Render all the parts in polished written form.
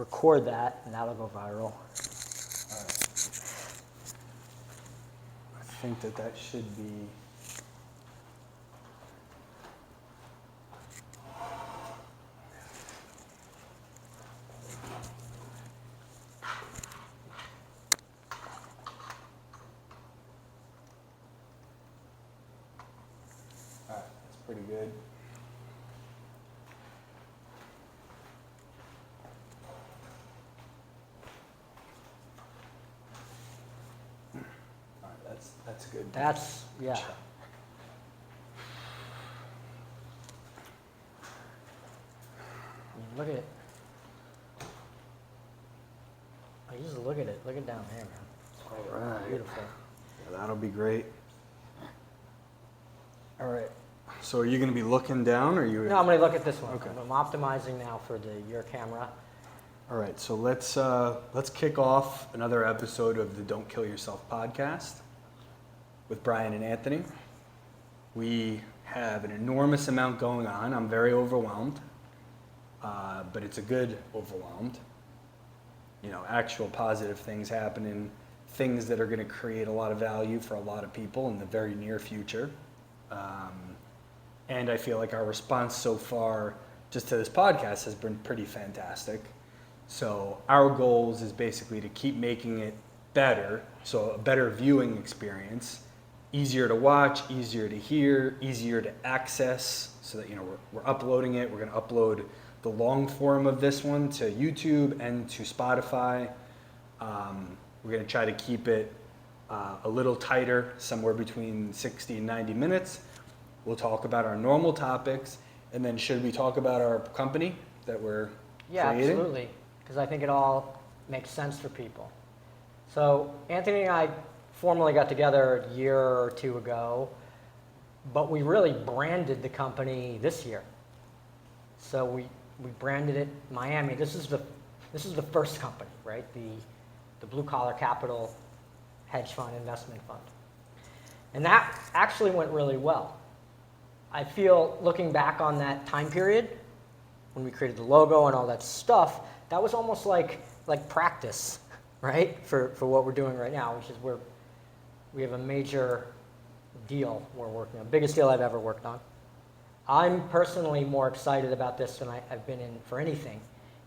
record that, and that'll go viral. I think that should be. All right, that's pretty good. All right, that's good. That's, yeah. I mean, look at it. Oh, just look at it. Look at down there, man. All right. Beautiful. Yeah, that'll be great. All right. So are you going to be looking down, or you? No, I'm going to look at this one. Okay. I'm optimizing now for your camera. All right. So let's kick off another episode of the Don't Kill Yourself podcast with Brian and Anthony. We have an enormous amount going on. I'm very overwhelmed, but it's a good overwhelmed. You know, actual positive things happening, things that are going to create a lot of value for a lot of people in the very near future. And I feel like our response so far just to this podcast has been pretty fantastic. So our goals is basically to keep making it better, so a better viewing experience, easier to watch, easier to hear, easier to access, so that, you know, we're uploading it. We're going to upload the long form of this one to YouTube and to Spotify. We're going to try to keep it a little tighter, somewhere between 60 and 90 minutes. We'll talk about our normal topics, and then should we talk about our company that we're creating? Absolutely, because I think it all makes sense for people. So Anthony and I formally got together a year or two ago, but we really branded the company this year. So we branded it Miami. This is the first company, right? The Blue Collar Capital Hedge Fund Investment Fund. And that actually went really well. I feel, looking back on that time period, when we created the logo and all that stuff, that was almost like practice, right? For what we're doing right now, which is we have a major deal we're working on, biggest deal I've ever worked on. I'm personally more excited about this than I've been in for anything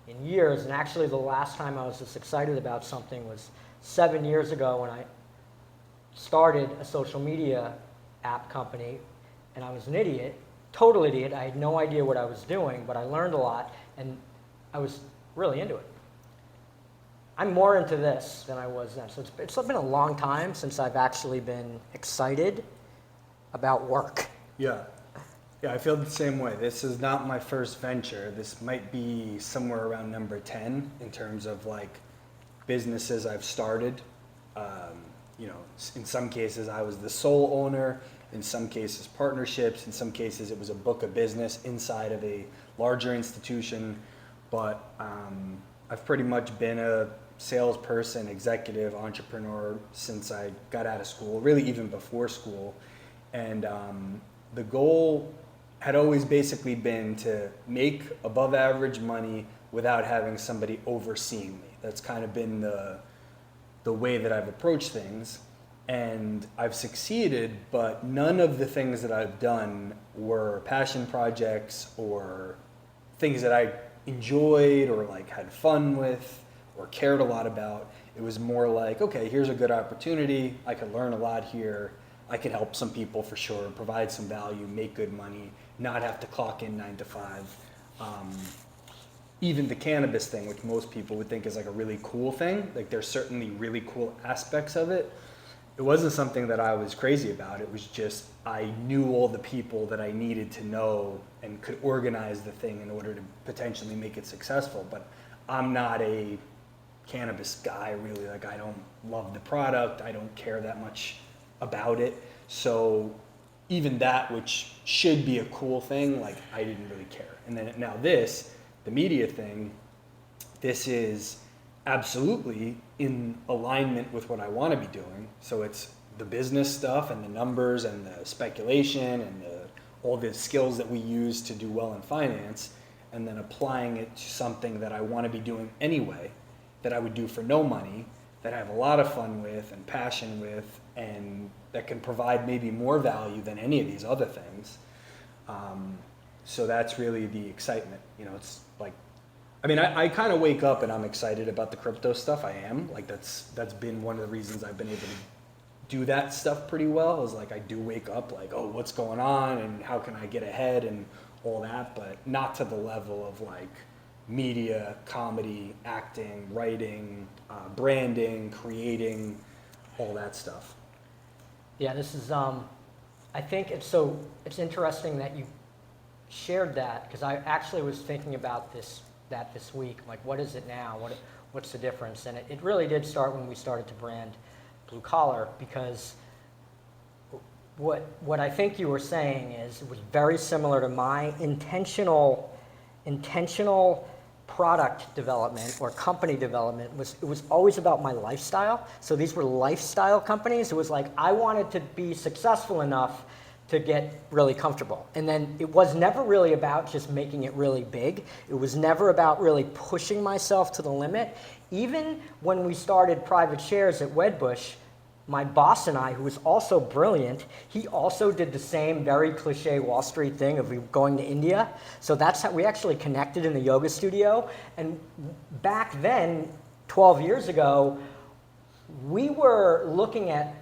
in years, and actually the last time I was this excited about something was 7 years ago when I started a social media app company, and I was an idiot, total idiot. I had no idea what I was doing, but I learned a lot, and I was really into it. I'm more into this than I was then. So it's been a long time since I've actually been excited about work. Yeah, I feel the same way. This is not my first venture. This might be somewhere around number 10 in terms of like businesses I've started. You know, in some cases I was the sole owner, in some cases partnerships, in some cases it was a book of business inside of a larger institution. But I've pretty much been a salesperson, executive, entrepreneur since I got out of school, really even before school. And the goal had always basically been to make above average money without having somebody overseeing me. That's kind of been the way that I've approached things. And I've succeeded, but none of the things that I've done were passion projects or things that I enjoyed or like had fun with or cared a lot about. It was more like, okay, here's a good opportunity. I could learn a lot here. I could help some people for sure, provide some value, make good money, not have to clock in 9 to 5. Even the cannabis thing, which most people would think is like a really cool thing, like there's certainly really cool aspects of it. It wasn't something that I was crazy about. It was just I knew all the people that I needed to know and could organize the thing in order to potentially make it successful. But I'm not a cannabis guy, really. Like, I don't love the product. I don't care that much about it. So even that, which should be a cool thing, like, I didn't really care. And then now this, the media thing, this is absolutely in alignment with what I want to be doing. So it's the business stuff and the numbers and the speculation and all the skills that we use to do well in finance. and then applying it to something that I want to be doing anyway, that I would do for no money, that I have a lot of fun with and passion with, and that can provide maybe more value than any of these other things. So that's really the excitement. You know, it's like, I mean, I kind of wake up and I'm excited about the crypto stuff. I am. Like, that's been one of the reasons I've been able to do that stuff pretty well, is like I do wake up like, oh, what's going on and how can I get ahead and all that, but not to the level of like media, comedy, acting, writing, branding, creating, all that stuff. Yeah, this is, I think it's interesting that you shared that, because I actually was thinking about this week, like what is it now? What's the difference? And it really did start when we started to brand Blue Collar, because what I think you were saying is it was very similar to my intentional product development or company development. It was always about my lifestyle. So these were lifestyle companies. It was like I wanted to be successful enough to get really comfortable. And then it was never really about just making it really big. It was never about really pushing myself to the limit. Even when we started Private Shares at Wedbush, my boss and I, who was also brilliant, he also did the same very cliche Wall Street thing of going to India. So that's how we actually connected in the yoga studio. And back then, 12 years ago, we were looking at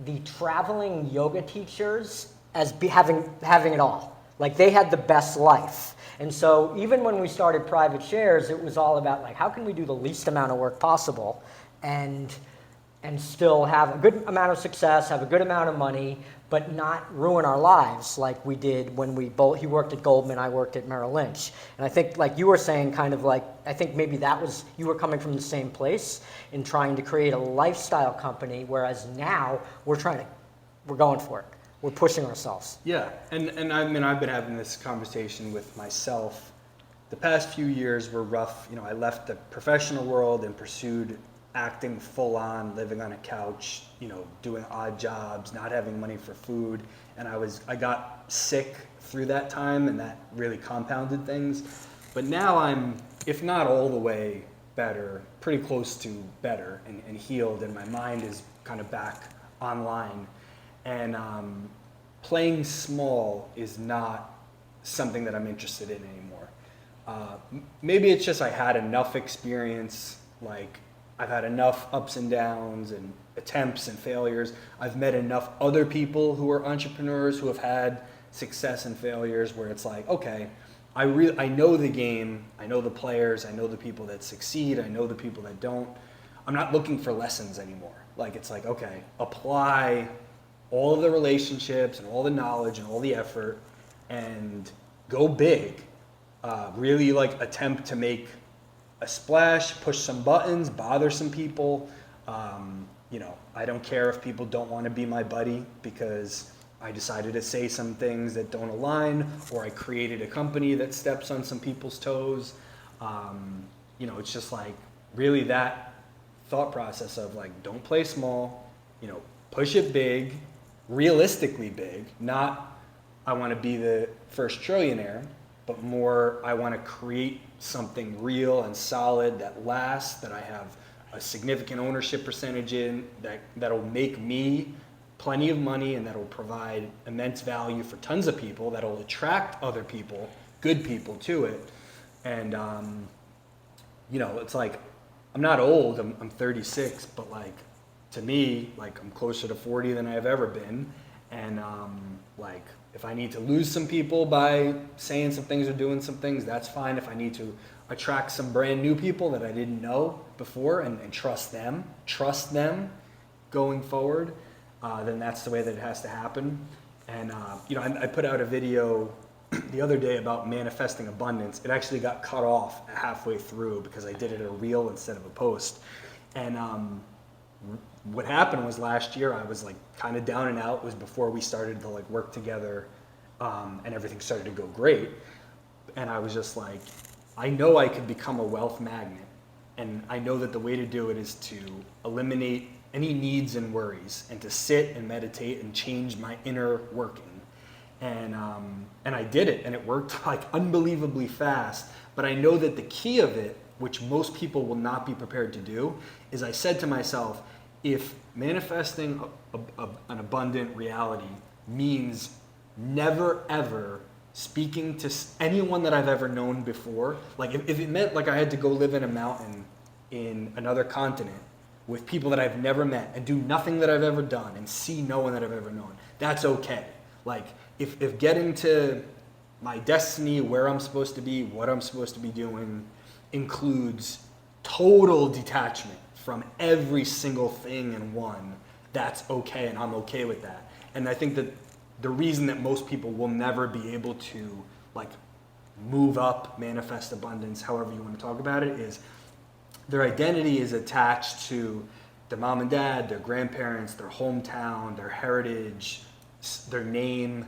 the traveling yoga teachers as having it all. Like they had the best life. And so even when we started Private Shares, it was all about like, how can we do the least amount of work possible and still have a good amount of success, have a good amount of money, but not ruin our lives like we did when he worked at Goldman, I worked at Merrill Lynch. And I think like you were saying, kind of like, I think maybe you were coming from the same place in trying to create a lifestyle company, whereas now we're going for it. We're pushing ourselves. Yeah, and I mean, I've been having this conversation with myself. The past few years were rough. You know, I left the professional world and pursued acting full on, living on a couch, you know, doing odd jobs, not having money for food. And I got sick through that time, and that really compounded things. But now I'm, if not all the way better, pretty close to better and healed, and my mind is kind of back online. And playing small is not something that I'm interested in anymore. Maybe it's just I had enough experience, like I've had enough ups and downs and attempts and failures. I've met enough other people who are entrepreneurs who have had success and failures where it's like, okay, I know the game, I know the players, I know the people that succeed, I know the people that don't. I'm not looking for lessons anymore. Like it's like, okay, apply all of the relationships and all the knowledge and all the effort and go big. Really like attempt to make a splash, push some buttons, bother some people. You know, I don't care if people don't want to be my buddy because I decided to say some things that don't align, or I created a company that steps on some people's toes. You know, it's just like really that thought process of like, don't play small, you know, push it big, realistically big, not I want to be the first trillionaire, but more I want to create something real and solid that lasts, that I have a significant ownership percentage in, that'll make me plenty of money and that'll provide immense value for tons of people, that'll attract other people, good people to it. And, you know, it's like, I'm not old, I'm 36, but like, to me, like I'm closer to 40 than I've ever been. And like, if I need to lose some people by saying some things or doing some things, that's fine. If I need to attract some brand new people that I didn't know before and trust them going forward, then that's the way that it has to happen. And you know, I put out a video the other day about manifesting abundance. It actually got cut off halfway through because I did it a reel instead of a post. And what happened was last year I was like kind of down and out. It was before we started to like work together and everything started to go great. And I was just like, I know I could become a wealth magnet. And I know that the way to do it is to eliminate any needs and worries and to sit and meditate and change my inner working. And I did it, and it worked like unbelievably fast. But I know that the key of it, which most people will not be prepared to do, is I said to myself, if manifesting an abundant reality means never ever speaking to anyone that I've ever known before, like if it meant like I had to go live in a mountain in another continent with people that I've never met and do nothing that I've ever done and see no one that I've ever known, that's okay. Like if getting to my destiny, where I'm supposed to be, what I'm supposed to be doing, includes total detachment from every single thing and one, that's okay, and I'm okay with that. And I think that the reason that most people will never be able to like move up, manifest abundance, however you want to talk about it, is their identity is attached to their mom and dad, their grandparents, their hometown, their heritage, their name,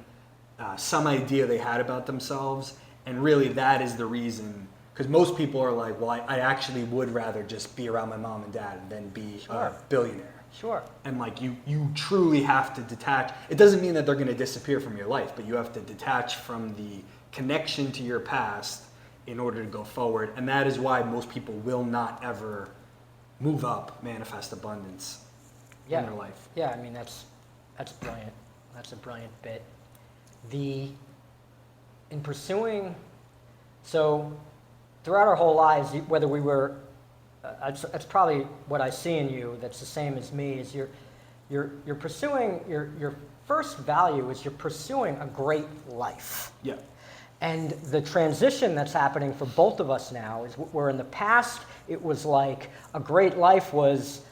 some idea they had about themselves. And really that is the reason, because most people are like, well, I actually would rather just be around my mom and dad than be a billionaire. Sure. And like you truly have to detach. It doesn't mean that they're going to disappear from your life, but you have to detach from the connection to your past in order to go forward. And that is why most people will not ever move up, manifest abundance in their life. Yeah, I mean, that's brilliant. That's a brilliant bit. In pursuing, so throughout our whole lives, whether we were, that's probably what I see in you that's the same as me, is you're pursuing, your first value is you're pursuing a great life. Yeah. And the transition that's happening for both of us now is where in the past it was like a great life was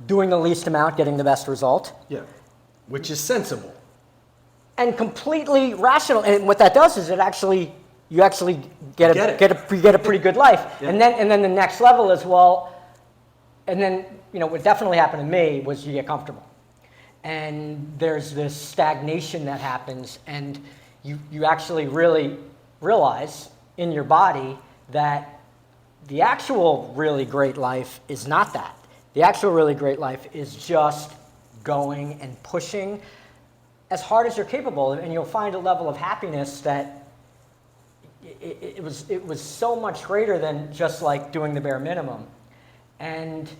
doing the least amount, getting the best result. Yeah. Which is sensible. And completely rational. And what that does is you actually get a pretty good life. Yeah. And then the next level is, well, and then, what definitely happened to me was you get comfortable. And there's this stagnation that happens, and you actually really realize in your body that the actual really great life is not that. The actual really great life is just going and pushing as hard as you're capable, and you'll find a level of happiness that it was so much greater than just like doing the bare minimum. And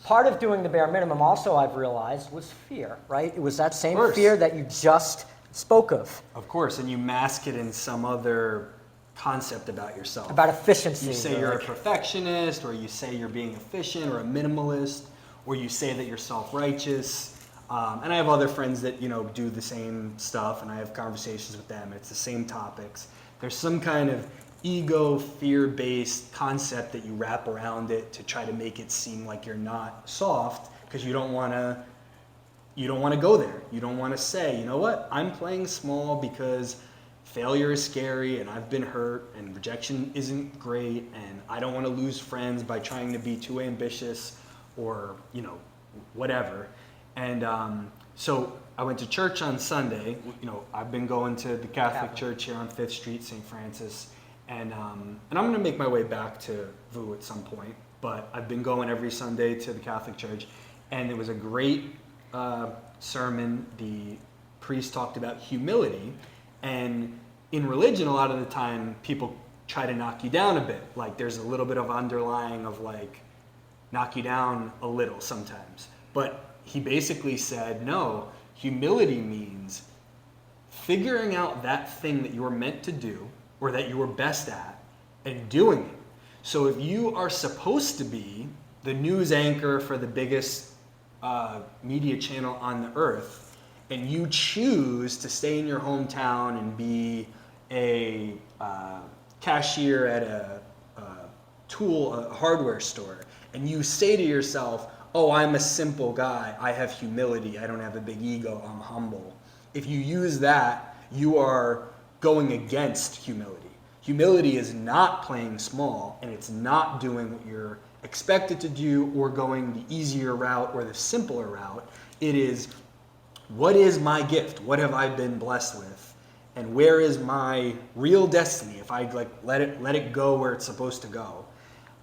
part of doing the bare minimum also, I've realized, was fear, right? It was that same fear that you just spoke of. Of course, and you mask it in some other concept about yourself. About efficiency. You say you're a perfectionist, or you say you're being efficient, or a minimalist, or you say that you're self-righteous. And I have other friends that do the same stuff, and I have conversations with them. It's the same topics. There's some kind of ego, fear-based concept that you wrap around it to try to make it seem like you're not soft, because you don't want to go there. You don't want to say, you know what, I'm playing small because failure is scary and I've been hurt and rejection isn't great and I don't want to lose friends by trying to be too ambitious or, whatever. And so I went to church on Sunday. I've been going to the Catholic Church here on 5th Street, St. Francis. And I'm going to make my way back to VU at some point. But I've been going every Sunday to the Catholic Church. And it was a great sermon. The priest talked about humility, and in religion a lot of the time people try to knock you down a bit, like there's a little bit of underlying of like knock you down a little sometimes, but he basically said no, humility means figuring out that thing that you were meant to do or that you were best at and doing it. So if you are supposed to be the news anchor for the biggest media channel on the earth, and you choose to stay in your hometown and be a cashier at a hardware store, and you say to yourself, oh, I'm a simple guy, I have humility, I don't have a big ego, I'm humble. If you use that, you are going against humility. Humility is not playing small, and it's not doing what you're expected to do or going the easier route or the simpler route. It is, what is my gift? What have I been blessed with? And where is my real destiny if I let it go where it's supposed to go?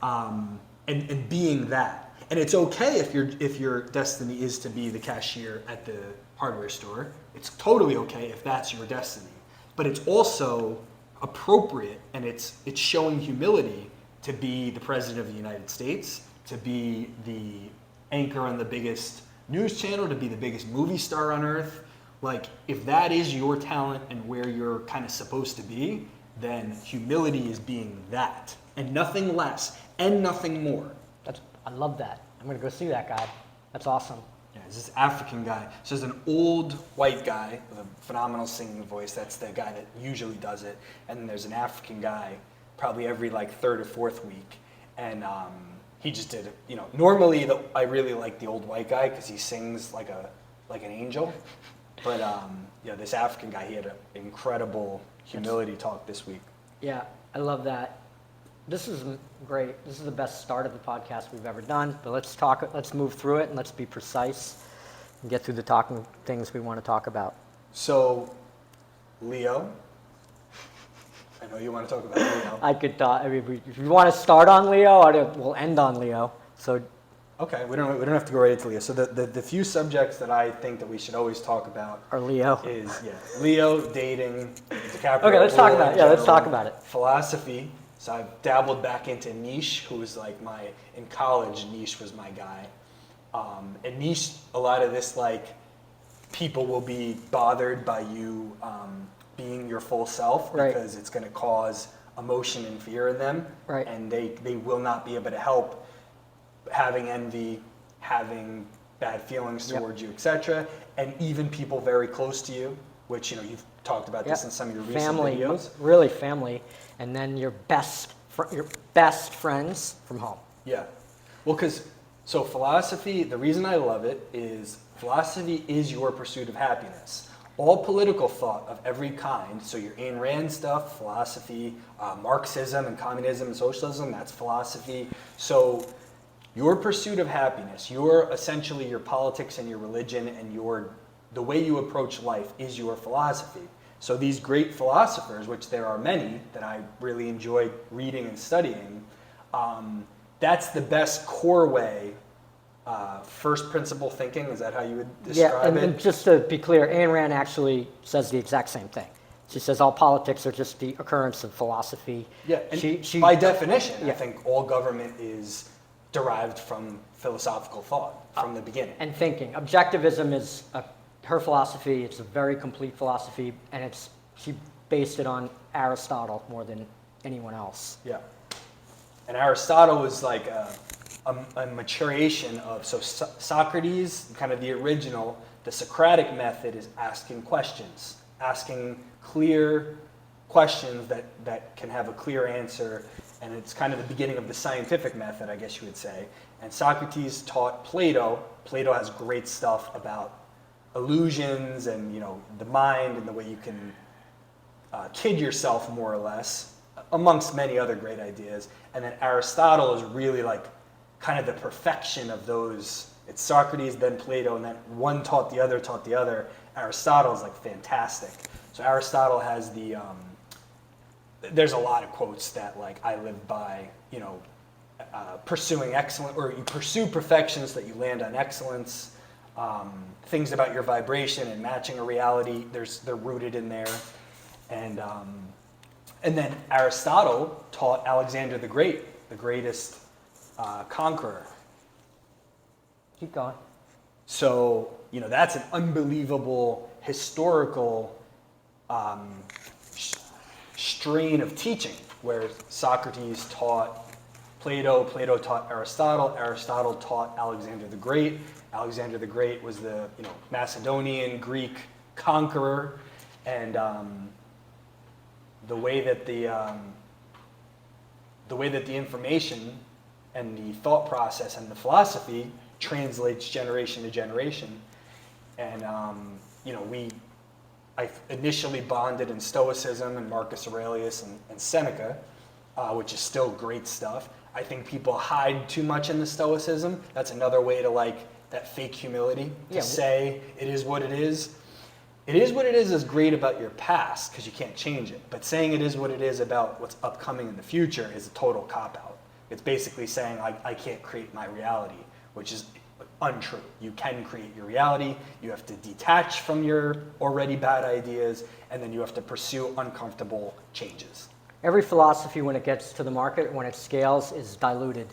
And being that. And it's okay if your destiny is to be the cashier at the hardware store. It's totally okay if that's your destiny. But it's also appropriate, and it's showing humility to be the president of the United States, to be the anchor on the biggest news channel, to be the biggest movie star on earth. Like, if that is your talent and where you're kind of supposed to be, then humility is being that, and nothing less, and nothing more. I love that. I'm gonna go see that guy. That's awesome. Yeah, it's this African guy. So there's an old white guy with a phenomenal singing voice. That's the guy that usually does it. And then there's an African guy, probably every like third or fourth week. And he just did it. You know, normally I really like the old white guy because he sings like an angel. But yeah, this African guy, he had an incredible humility talk this week. Yeah, I love that. This is great. This is the best start of the podcast we've ever done. But let's move through it and let's be precise and get through the talking things we want to talk about. So, Leo, I know you want to talk about Leo. I could talk. I mean, if you want to start on Leo, we'll end on Leo. So, okay, we don't have to go right into Leo. So the few subjects that I think that we should always talk about or Leo is Leo, dating, DiCaprio. Okay, let's talk about it. Yeah, let's talk about it. Philosophy. So I've dabbled back into Niche, who was like in college, Niche was my guy. And Niche, a lot of this, like, people will be bothered by you being your full self because it's going to cause emotion and fear in them. Right. And they will not be able to help having envy, having bad feelings towards you, etc. And even people very close to you, which, you know, you've talked about this in some of your recent videos. Really family. And then your best friends from home. Yeah. Well, so philosophy, the reason I love it is philosophy is your pursuit of happiness. All political thought of every kind, so your Ayn Rand stuff, philosophy, Marxism and communism and socialism, that's philosophy. So your pursuit of happiness, essentially your politics and your religion and the way you approach life is your philosophy. So these great philosophers, which there are many that I really enjoy reading and studying, that's the best core way. First principle thinking, is that how you would describe it? And just to be clear, Ayn Rand actually says the exact same thing. She says all politics are just the occurrence of philosophy. Yeah, and she by definition, I think all government is derived from philosophical thought from the beginning. And thinking. Objectivism is her philosophy. It's a very complete philosophy, and she based it on Aristotle more than anyone else. Yeah. And Aristotle was like a maturation of, so Socrates, kind of the original, the Socratic method is asking questions, asking clear questions that can have a clear answer, and it's kind of the beginning of the scientific method, I guess you would say. And Socrates taught Plato. Plato has great stuff about illusions and, you know, the mind and the way you can kid yourself more or less, amongst many other great ideas. And then Aristotle is really like kind of the perfection of those. It's Socrates, then Plato, and then one taught the other. Aristotle is like fantastic. So Aristotle has there's a lot of quotes that like I live by, you know, pursuing excellence, or you pursue perfection so that you land on excellence. Things about your vibration and matching a reality, they're rooted in there. And then Aristotle taught Alexander the Great, the greatest conqueror. Keep going. So, you know, that's an unbelievable historical strain of teaching, where Socrates taught Plato, Plato taught Aristotle, Aristotle taught Alexander the Great. Alexander the Great was the, you know, Macedonian Greek conqueror, and the way that the information and the thought process and the philosophy translates generation to generation. And you know, I initially bonded in Stoicism and Marcus Aurelius and Seneca, which is still great stuff. I think people hide too much in the Stoicism. That's another way to, like, that fake humility, to say it is what it is. It is what it is great about your past, because you can't change it. But saying it is what it is about what's upcoming in the future is a total cop-out. It's basically saying I can't create my reality, which is untrue. You can create your reality. You have to detach from your already bad ideas, and then you have to pursue uncomfortable changes. Every philosophy, when it gets to the market, when it scales, is diluted.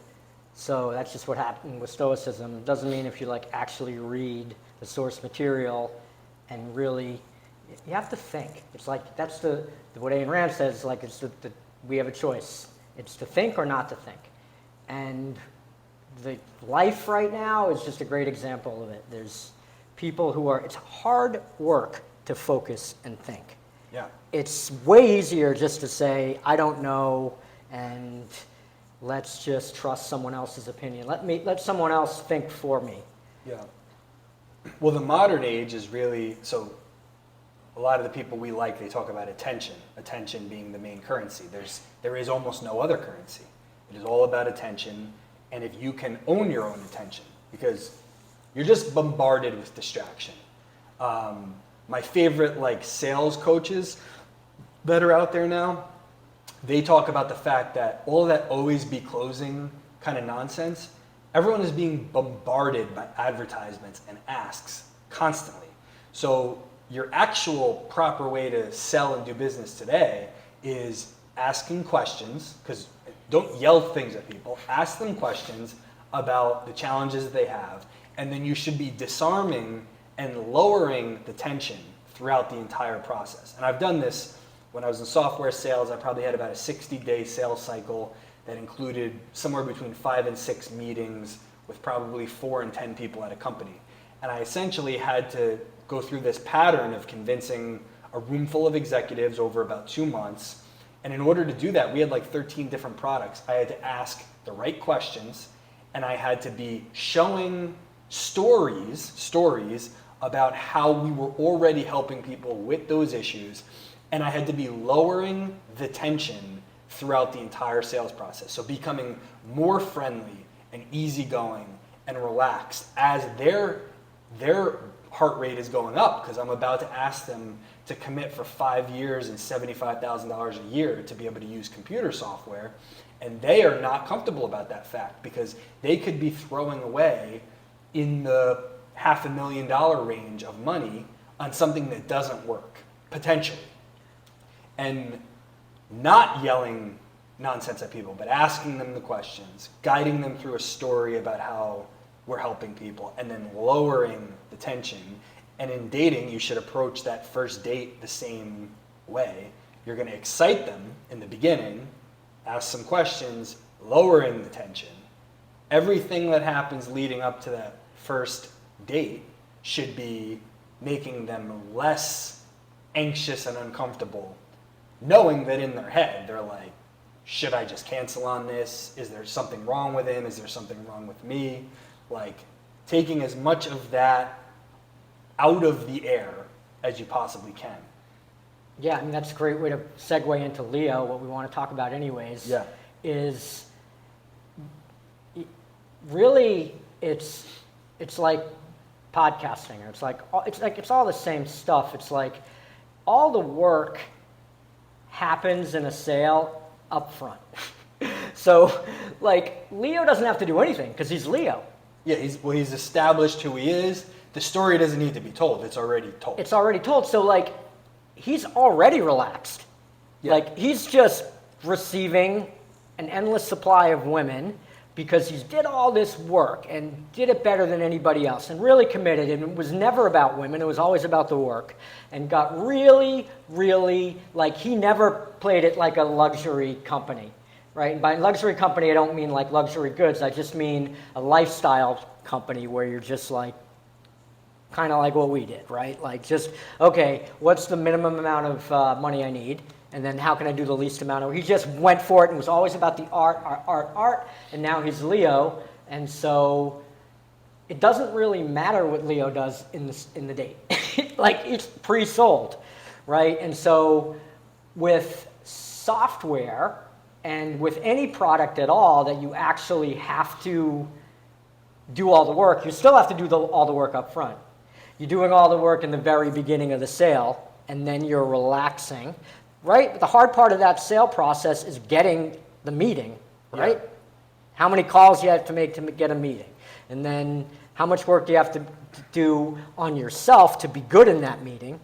So that's just what happened with Stoicism. It doesn't mean if you like actually read the source material and really, you have to think. It's like, that's what Ayn Rand says, like it's we have a choice. It's to think or not to think. And the life right now is just a great example of it. There's people who it's hard work to focus and think. Yeah. It's way easier just to say, I don't know, and let's just trust someone else's opinion. Let someone else think for me. Yeah. Well, the modern age is really, so a lot of the people we like, they talk about attention being the main currency. There is almost no other currency. It is all about attention, and if you can own your own attention, because you're just bombarded with distraction. My favorite sales coaches that are out there now, they talk about the fact that all that always be closing kind of nonsense, everyone is being bombarded by advertisements and asks constantly. So your actual proper way to sell and do business today is asking questions, because don't yell things at people, ask them questions about the challenges that they have, and then you should be disarming and lowering the tension throughout the entire process. And I've done this when I was in software sales. I probably had about a 60-day sales cycle that included somewhere between 5 and 6 meetings with probably 4 and 10 people at a company. And I essentially had to go through this pattern of convincing a room full of executives over about 2 months. And in order to do that, we had 13 different products. I had to ask the right questions, and I had to be showing stories about how we were already helping people with those issues, and I had to be lowering the tension throughout the entire sales process. So becoming more friendly and easygoing and relaxed as their heart rate is going up, because I'm about to ask them to commit for 5 years and $75,000 a year to be able to use computer software, and they are not comfortable about that fact because they could be throwing away in the $500,000 range of money on something that doesn't work, potentially. And not yelling nonsense at people, but asking them the questions, guiding them through a story about how we're helping people, and then lowering the tension. And in dating, you should approach that first date the same way. You're going to excite them in the beginning, ask some questions, lowering the tension. Everything that happens leading up to that first date should be making them less anxious and uncomfortable, knowing that in their head they're like, should I just cancel on this? Is there something wrong with him? Is there something wrong with me? Taking as much of that out of the air as you possibly can. Yeah, I mean, that's a great way to segue into Leo. What we want to talk about anyways is really it's like podcasting. It's all the same stuff. It's like all the work happens in a sale up front. So Leo doesn't have to do anything because he's Leo. Yeah, he's established who he is. The story doesn't need to be told. It's already told. It's already told. So he's already relaxed. Yeah. He's just receiving an endless supply of women because he did all this work and did it better than anybody else and really committed. And it was never about women. It was always about the work. And got really, really, he never played it like a luxury company. Right? And by luxury company, I don't mean luxury goods. I just mean a lifestyle company where you're just kind of like what we did, right? Okay, what's the minimum amount of money I need? And then how can I do the least amount of... He just went for it and was always about the art. And now he's Leo. And so it doesn't really matter what Leo does in the date. It's pre-sold, right? And so with software... And with any product at all that you actually have to do all the work, you still have to do all the work up front. You're doing all the work in the very beginning of the sale, and then you're relaxing, right? But the hard part of that sale process is getting the meeting, right? how many calls you have to make to get a meeting, and then how much work do you have to do on yourself to be good in that meeting.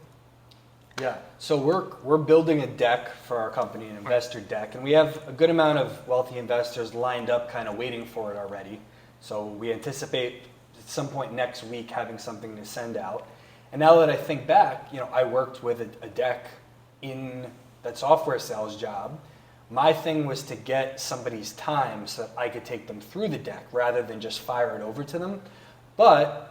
Yeah, so we're building a deck for our company, an investor deck, and we have a good amount of wealthy investors lined up kind of waiting for it already. So we anticipate at some point next week having something to send out. And now that I think back, I worked with a deck in that software sales job. My thing was to get somebody's time so that I could take them through the deck rather than just fire it over to them. But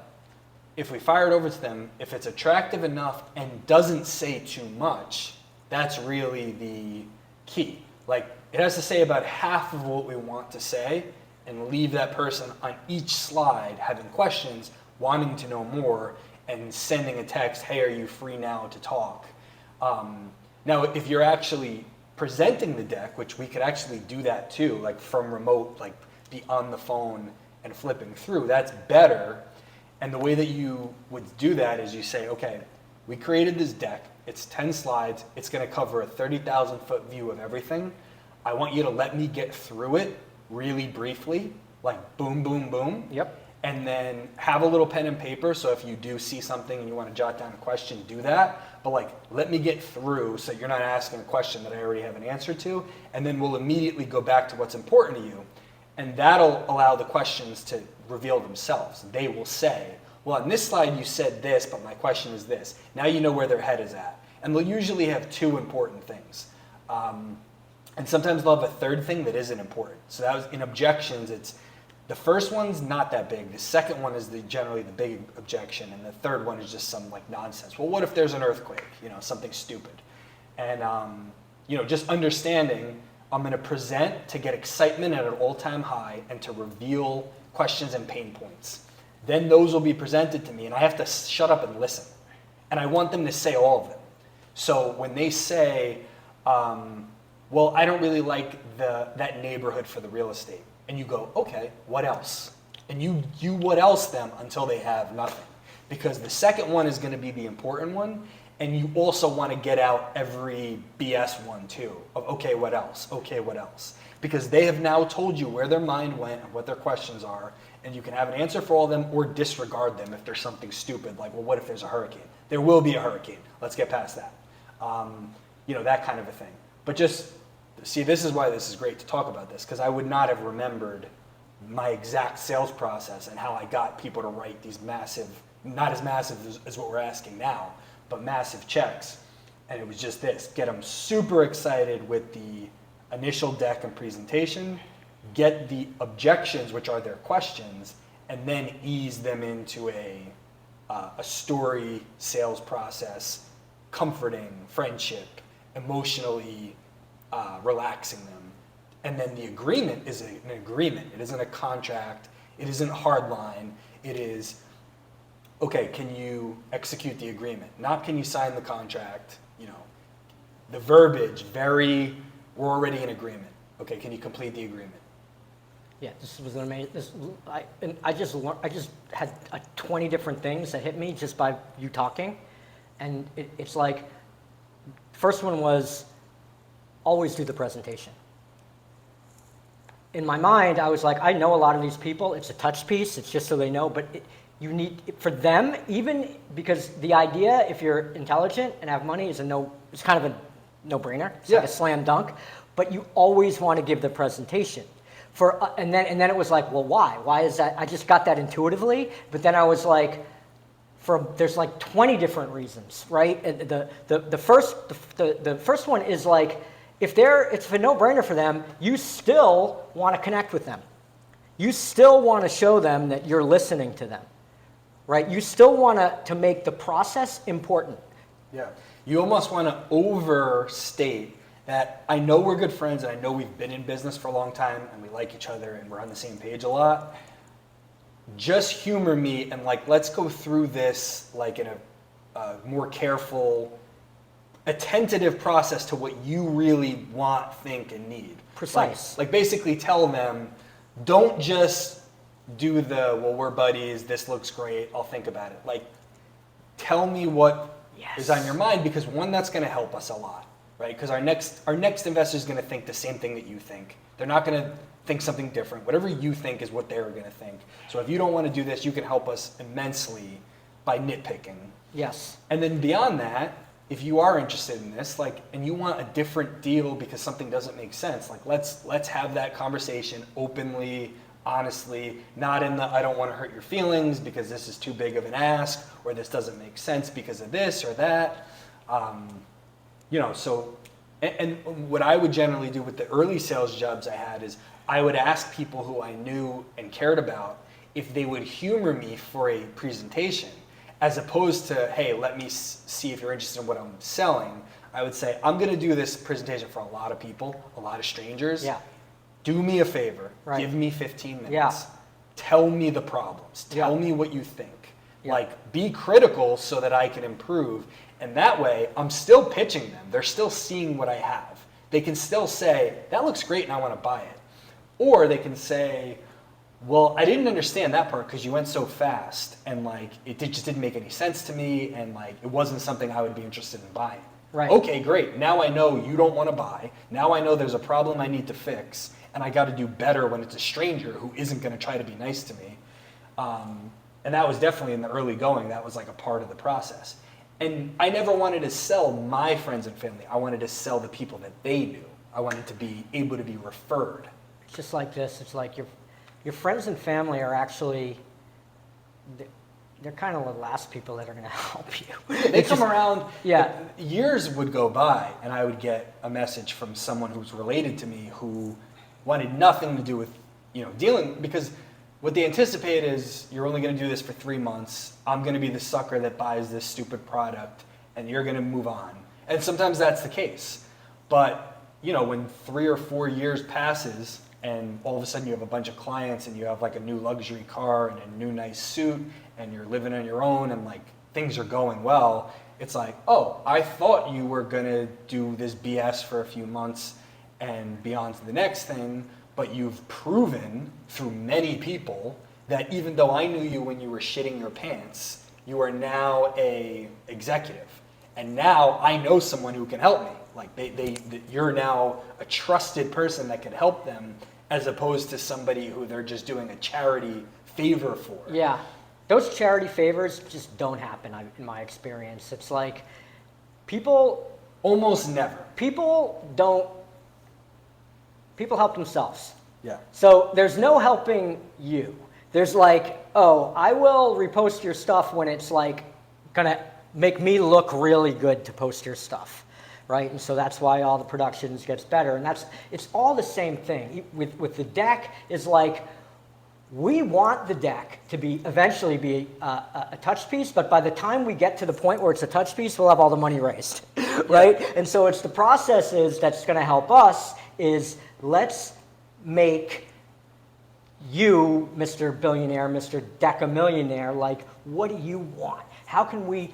if we fire it over to them, if it's attractive enough and doesn't say too much, that's really the key. Like, it has to say about half of what we want to say and leave that person on each slide having questions, wanting to know more, and sending a text, hey, are you free now to talk? Now, if you're actually presenting the deck, which we could actually do that too, like from remote, like be on the phone and flipping through, that's better. And the way that you would do that is you say, okay, we created this deck. It's 10 slides. It's going to cover a 30,000 foot view of everything. I want you to let me get through it really briefly, like boom, boom, boom. Yep. And then have a little pen and paper. So if you do see something and you want to jot down a question, do that. But like, let me get through so you're not asking a question that I already have an answer to. And then we'll immediately go back to what's important to you. And that'll allow the questions to reveal themselves. They will say, well, on this slide you said this, but my question is this. Now you know where their head is at. And they'll usually have two important things. And sometimes they'll have a third thing that isn't important. So that was in objections, it's the first one's not that big. The second one is generally the big objection. And the third one is just some like nonsense. Well, what if there's an earthquake? Something stupid. And just understanding I'm going to present to get excitement at an all-time high and to reveal questions and pain points. Then those will be presented to me, and I have to shut up and listen. And I want them to say all of them. So when they say, well, I don't really like that neighborhood for the real estate, and you go, okay, what else? And you what else them until they have nothing. Because the second one is going to be the important one, and you also want to get out every BS one too, of okay, what else? Okay, what else? Because they have now told you where their mind went and what their questions are, and you can have an answer for all of them or disregard them if there's something stupid, like, well, what if there's a hurricane? There will be a hurricane. Let's get past that. That kind of a thing. But just, see, this is why this is great to talk about this, because I would not have remembered my exact sales process and how I got people to write these massive, not as massive as what we're asking now, but massive checks. And it was just this, get them super excited with the initial deck and presentation, get the objections, which are their questions, and then ease them into a story sales process, comforting, friendship, emotionally relaxing them. And then the agreement is an agreement. It isn't a contract. It isn't hard line. It is, okay, can you execute the agreement? Not can you sign the contract, the verbiage, we're already in agreement. Okay, can you complete the agreement? Yeah, this was an amazing. I just had 20 different things that hit me just by you talking, and it's like, first one was always do the presentation. In my mind, I was like, I know a lot of these people. It's a touch piece. It's just so they know, but you need for them, even because the idea, if you're intelligent and have money, it's kind of a no-brainer. It's like a slam dunk, but you always want to give the presentation. And then it was like, well, why? Why is that? I just got that intuitively, but then I was like, there's like 20 different reasons, right? And the first one is like, if it's a no-brainer for them, you still want to connect with them. You still want to show them that you're listening to them, right? You still want to make the process important. Yeah. You almost want to overstate that I know we're good friends and I know we've been in business for a long time and we like each other and we're on the same page a lot. Just humor me and let's go through this in a more careful, a tentative process to what you really want, think, and need. Precise. Like basically tell them, don't just do well, we're buddies, this looks great, I'll think about it. Tell me what is on your mind, because one, that's going to help us a lot, right? Because our next investor is going to think the same thing that you think. They're not going to think something different. Whatever you think is what they're going to think. So if you don't want to do this, you can help us immensely by nitpicking. Yes. And then beyond that, if you are interested in this, like, and you want a different deal because something doesn't make sense, like let's have that conversation openly, honestly, not in the I don't want to hurt your feelings because this is too big of an ask, or this doesn't make sense because of this or that. So, and what I would generally do with the early sales jobs I had is I would ask people who I knew and cared about if they would humor me for a presentation, as opposed to, hey, let me see if you're interested in what I'm selling. I would say, I'm going to do this presentation for a lot of people, a lot of strangers. Yeah. Do me a favor. Right. Give me 15 minutes. Yeah. Tell me the problems. Tell Yeah. me what you think. Yeah. Like, be critical so that I can improve. And that way, I'm still pitching them. They're still seeing what I have. They can still say, that looks great and I want to buy it. Or they can say, well, I didn't understand that part because you went so fast and like just didn't make any sense to me, and like it wasn't something I would be interested in buying. Right. Okay, great. Now I know you don't want to buy. Now I know there's a problem I need to fix, and I got to do better when it's a stranger who isn't going to try to be nice to me. And that was definitely in the early going. That was like a part of the process. And I never wanted to sell my friends and family. I wanted to sell the people that they knew. I wanted to be able to be referred. It's just like this. It's like your friends and family are actually, they're kind of the last people that are going to help you. They come around. Yeah. Years would go by, and I would get a message from someone who's related to me who wanted nothing to do with, dealing, because what they anticipate is you're only going to do this for 3 months. I'm going to be the sucker that buys this stupid product, and you're going to move on. And sometimes that's the case. But, when 3 or 4 years passes, and all of a sudden you have a bunch of clients and you have like a new luxury car and a new nice suit and you're living on your own and like things are going well, it's like, oh, I thought you were gonna do this BS for a few months and be on to the next thing, but you've proven through many people that even though I knew you when you were shitting your pants, you are now a executive. And now I know someone who can help me. Like you're now a trusted person that can help them, as opposed to somebody who they're just doing a charity favor for. Yeah. Those charity favors just don't happen in my experience. It's like people Almost never. People help themselves. Yeah. So there's no helping you. There's like, oh, I will repost your stuff when it's like gonna make me look really good to post your stuff, right? And so that's why all the productions gets better. And it's all the same thing. With the deck is like, we want the deck to eventually be a touch piece, but by the time we get to the point where it's a touch piece, we'll have all the money raised, right? And so it's the processes that's going to help us is let's make you, Mr. Billionaire, Mr. Decamillionaire, like, what do you want? How can we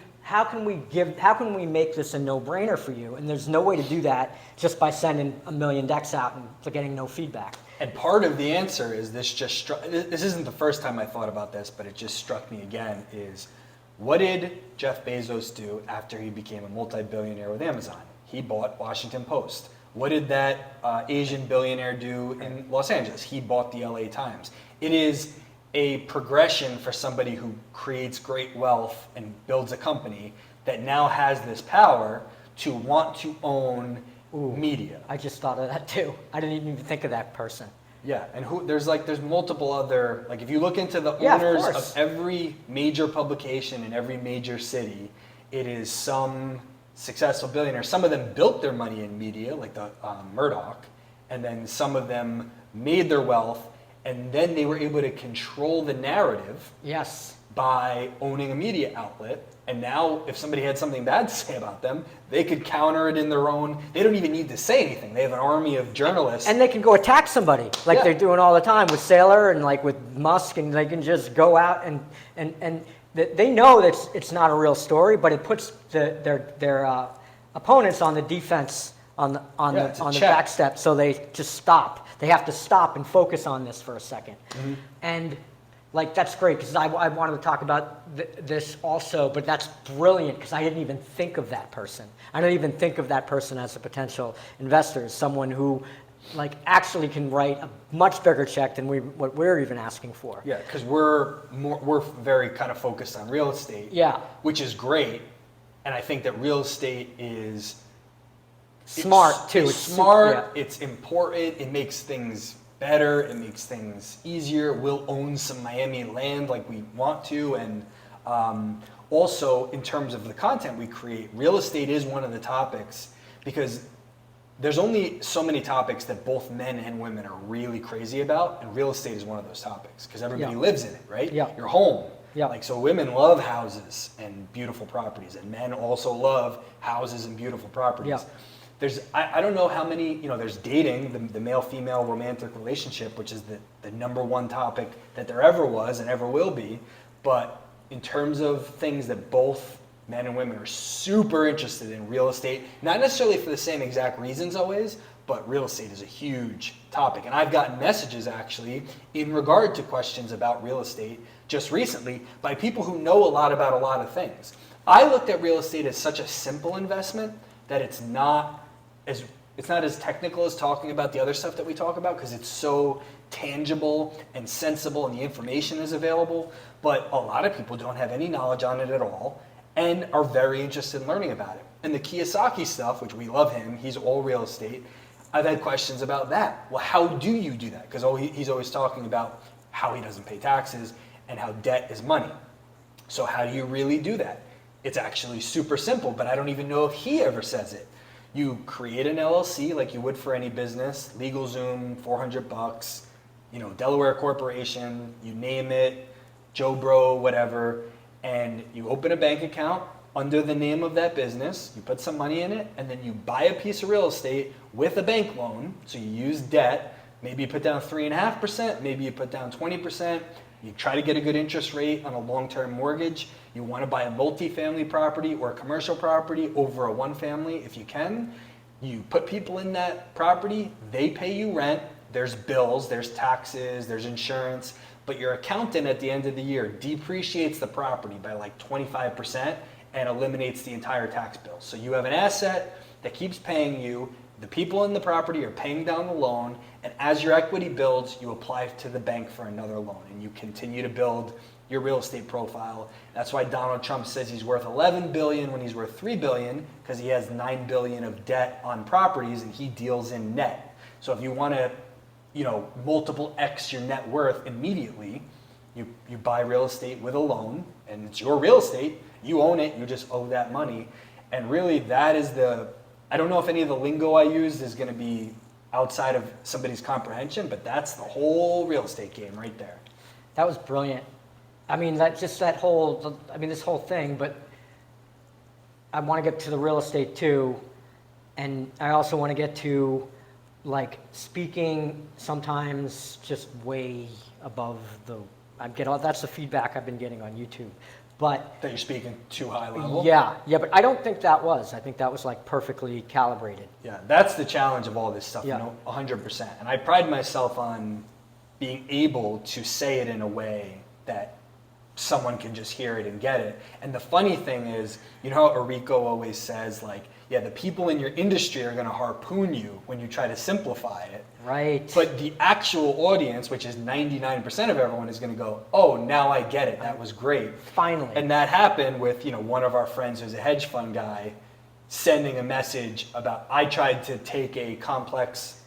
make this a no-brainer for you? And there's no way to do that just by sending 1 million decks out and getting no feedback. And part of the answer is this isn't the first time I thought about this, but it just struck me again, is what did Jeff Bezos do after he became a multi-billionaire with Amazon? He bought Washington Post. What did that Asian billionaire do in Los Angeles? He bought the LA Times. It is a progression for somebody who creates great wealth and builds a company that now has this power to want to own media. I just thought of that too. I didn't even think of that person. Yeah, and there's multiple other, like if you look into the Yeah, owners of of course. every major publication in every major city, it is some successful billionaire. Some of them built their money in media, like the Murdoch, and then some of them made their wealth, and then they were able to control the narrative Yes. by owning a media outlet. And now if somebody had something bad to say about them, they could counter it in their own. They don't even need to say anything. They have an army of journalists. And they can go attack somebody like Yeah. they're doing all the time with Saylor and like with Musk, and they can just go out and they know that it's not a real story, but it puts their opponents on the defense on the check. back step, so they just stop. They have to stop and focus on this for a second. Mm-hmm. And like that's great because I wanted to talk about this also, but that's brilliant because I didn't even think of that person. I didn't even think of that person as a potential investor, as someone who like actually can write a much bigger check than what we're even asking for. Yeah, because we're very kind of focused on real estate. Yeah. Which is great, and I think that real estate is Smart too. It's It's smart. yeah. It's important. It makes things better. It makes things easier. We'll own some Miami land like we want to, and also in terms of the content we create, real estate is one of the topics because there's only so many topics that both men and women are really crazy about, and real estate is one of those topics because everybody Yeah. lives in it, right? Yeah. Your home. Yeah. Like, so women love houses and beautiful properties, and men also love houses and beautiful properties. Yeah. I don't know how many, there's dating, the male-female romantic relationship, which is the number one topic that there ever was and ever will be. But in terms of things that both men and women are super interested in, real estate, not necessarily for the same exact reasons always, but real estate is a huge topic. And I've gotten messages actually in regard to questions about real estate just recently by people who know a lot about a lot of things. I looked at real estate as such a simple investment that it's not as technical as talking about the other stuff that we talk about because it's so tangible and sensible and the information is available. But a lot of people don't have any knowledge on it at all and are very interested in learning about it. And the Kiyosaki stuff, which we love him, he's all real estate. I've had questions about that. Well, how do you do that? Because he's always talking about how he doesn't pay taxes and how debt is money. So how do you really do that? It's actually super simple, but I don't even know if he ever says it. You create an LLC like you would for any business, LegalZoom, $400, Delaware Corporation, you name it, Joe Bro, whatever, and you open a bank account under the name of that business, you put some money in it, and then you buy a piece of real estate with a bank loan, so you use debt, maybe you put down 3.5%, maybe you put down 20%, you try to get a good interest rate on a long-term mortgage. You want to buy a multifamily property or a commercial property over a one family if you can. You put people in that property, they pay you rent, there's bills, there's taxes, there's insurance, but your accountant at the end of the year depreciates the property by like 25% and eliminates the entire tax bill. So you have an asset that keeps paying you, the people in the property are paying down the loan, and as your equity builds, you apply to the bank for another loan, and you continue to build your real estate profile. That's why Donald Trump says he's worth $11 billion when he's worth $3 billion, because he has $9 billion of debt on properties, and he deals in net. So if you want to, multiple X your net worth immediately, you buy real estate with a loan, and it's your real estate. You own it. You just owe that money, and really that is I don't know if any of the lingo I used is going to be outside of somebody's comprehension, but that's the whole real estate game right there. That was brilliant. I mean, this whole thing, but I want to get to the real estate too. And I also want to get to like speaking sometimes just way above that's the feedback I've been getting on YouTube. But that you're speaking too high level? Yeah, but I don't think that was. I think that was like perfectly calibrated. Yeah, that's the challenge of all this stuff, Yeah. 100%. And I pride myself on being able to say it in a way that someone can just hear it and get it. And the funny thing is, how Errico always says, the people in your industry are going to harpoon you when you try to simplify it. Right. But the actual audience, which is 99% of everyone, is going to go, oh, now I get it. That was great. Finally. And that happened with, one of our friends who's a hedge fund guy sending a message about, I tried to take a complex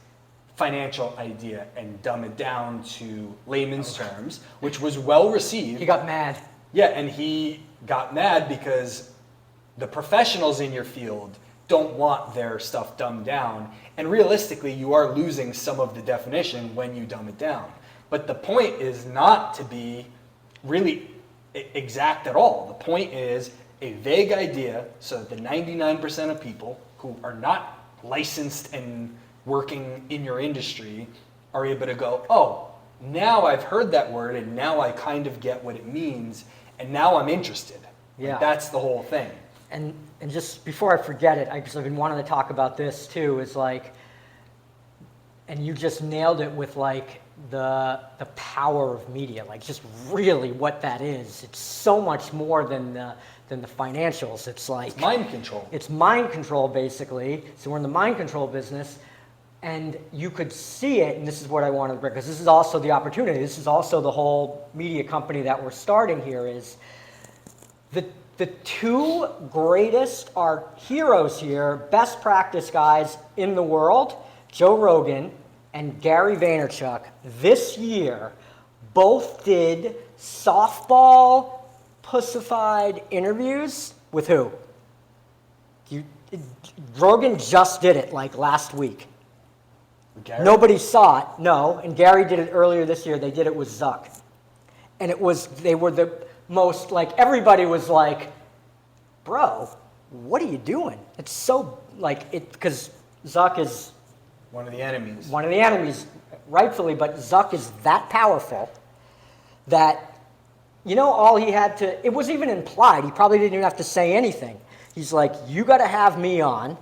financial idea and dumb it down to layman's terms, which was well received. He got mad. Yeah, and he got mad because the professionals in your field don't want their stuff dumbed down. And realistically, you are losing some of the definition when you dumb it down. But the point is not to be really exact at all. The point is a vague idea so that the 99% of people who are not licensed and working in your industry are able to go, oh, now I've heard that word and now I kind of get what it means and now I'm interested. Yeah. That's the whole thing. And just before I forget it, because I've been wanting to talk about this too, is and you just nailed it with the power of media, just really what that is. It's so much more than the financials. It's mind control. It's mind control basically. So we're in the mind control business, And you could see it, and this is what I wanted to bring, because this is also the opportunity. This is also the whole media company that we're starting here is the two greatest are heroes here, best practice guys in the world, Joe Rogan and Gary Vaynerchuk, this year both did softball pussified interviews with who? Rogan just did it like last week. Gary? Nobody saw it, no, and Gary did it earlier this year. They did it with Zuck. And they were the most, like, everybody was like, bro, what are you doing? It's so, like, because Zuck is One of the enemies. one of the enemies, rightfully, but Zuck is that powerful that, all he had to, it was even implied, he probably didn't even have to say anything. He's like, you got to have me on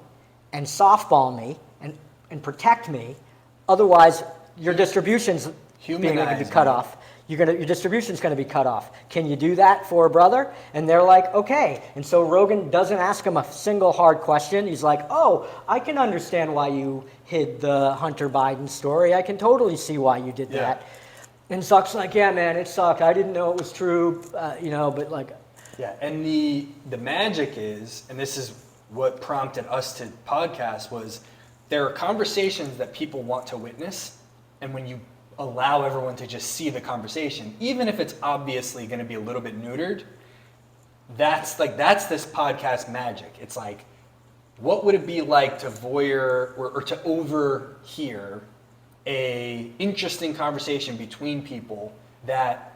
and softball me and protect me, otherwise your distribution's going to be Humanize cut me. off. Your distribution's going to be cut off. Can you do that for a brother? And they're like, okay. And so Rogan doesn't ask him a single hard question. He's like, oh, I can understand why you hid the Hunter Biden story. I can totally see why you did Yeah. that. And Zuck's like, yeah, man, it sucked. I didn't know it was true, but like, Yeah, and the magic is, and this is what prompted us to podcast, was there are conversations that people want to witness, and when you allow everyone to just see the conversation, even if it's obviously going to be a little bit neutered, that's this podcast magic. It's like, what would it be like to voyeur or to overhear a interesting conversation between people that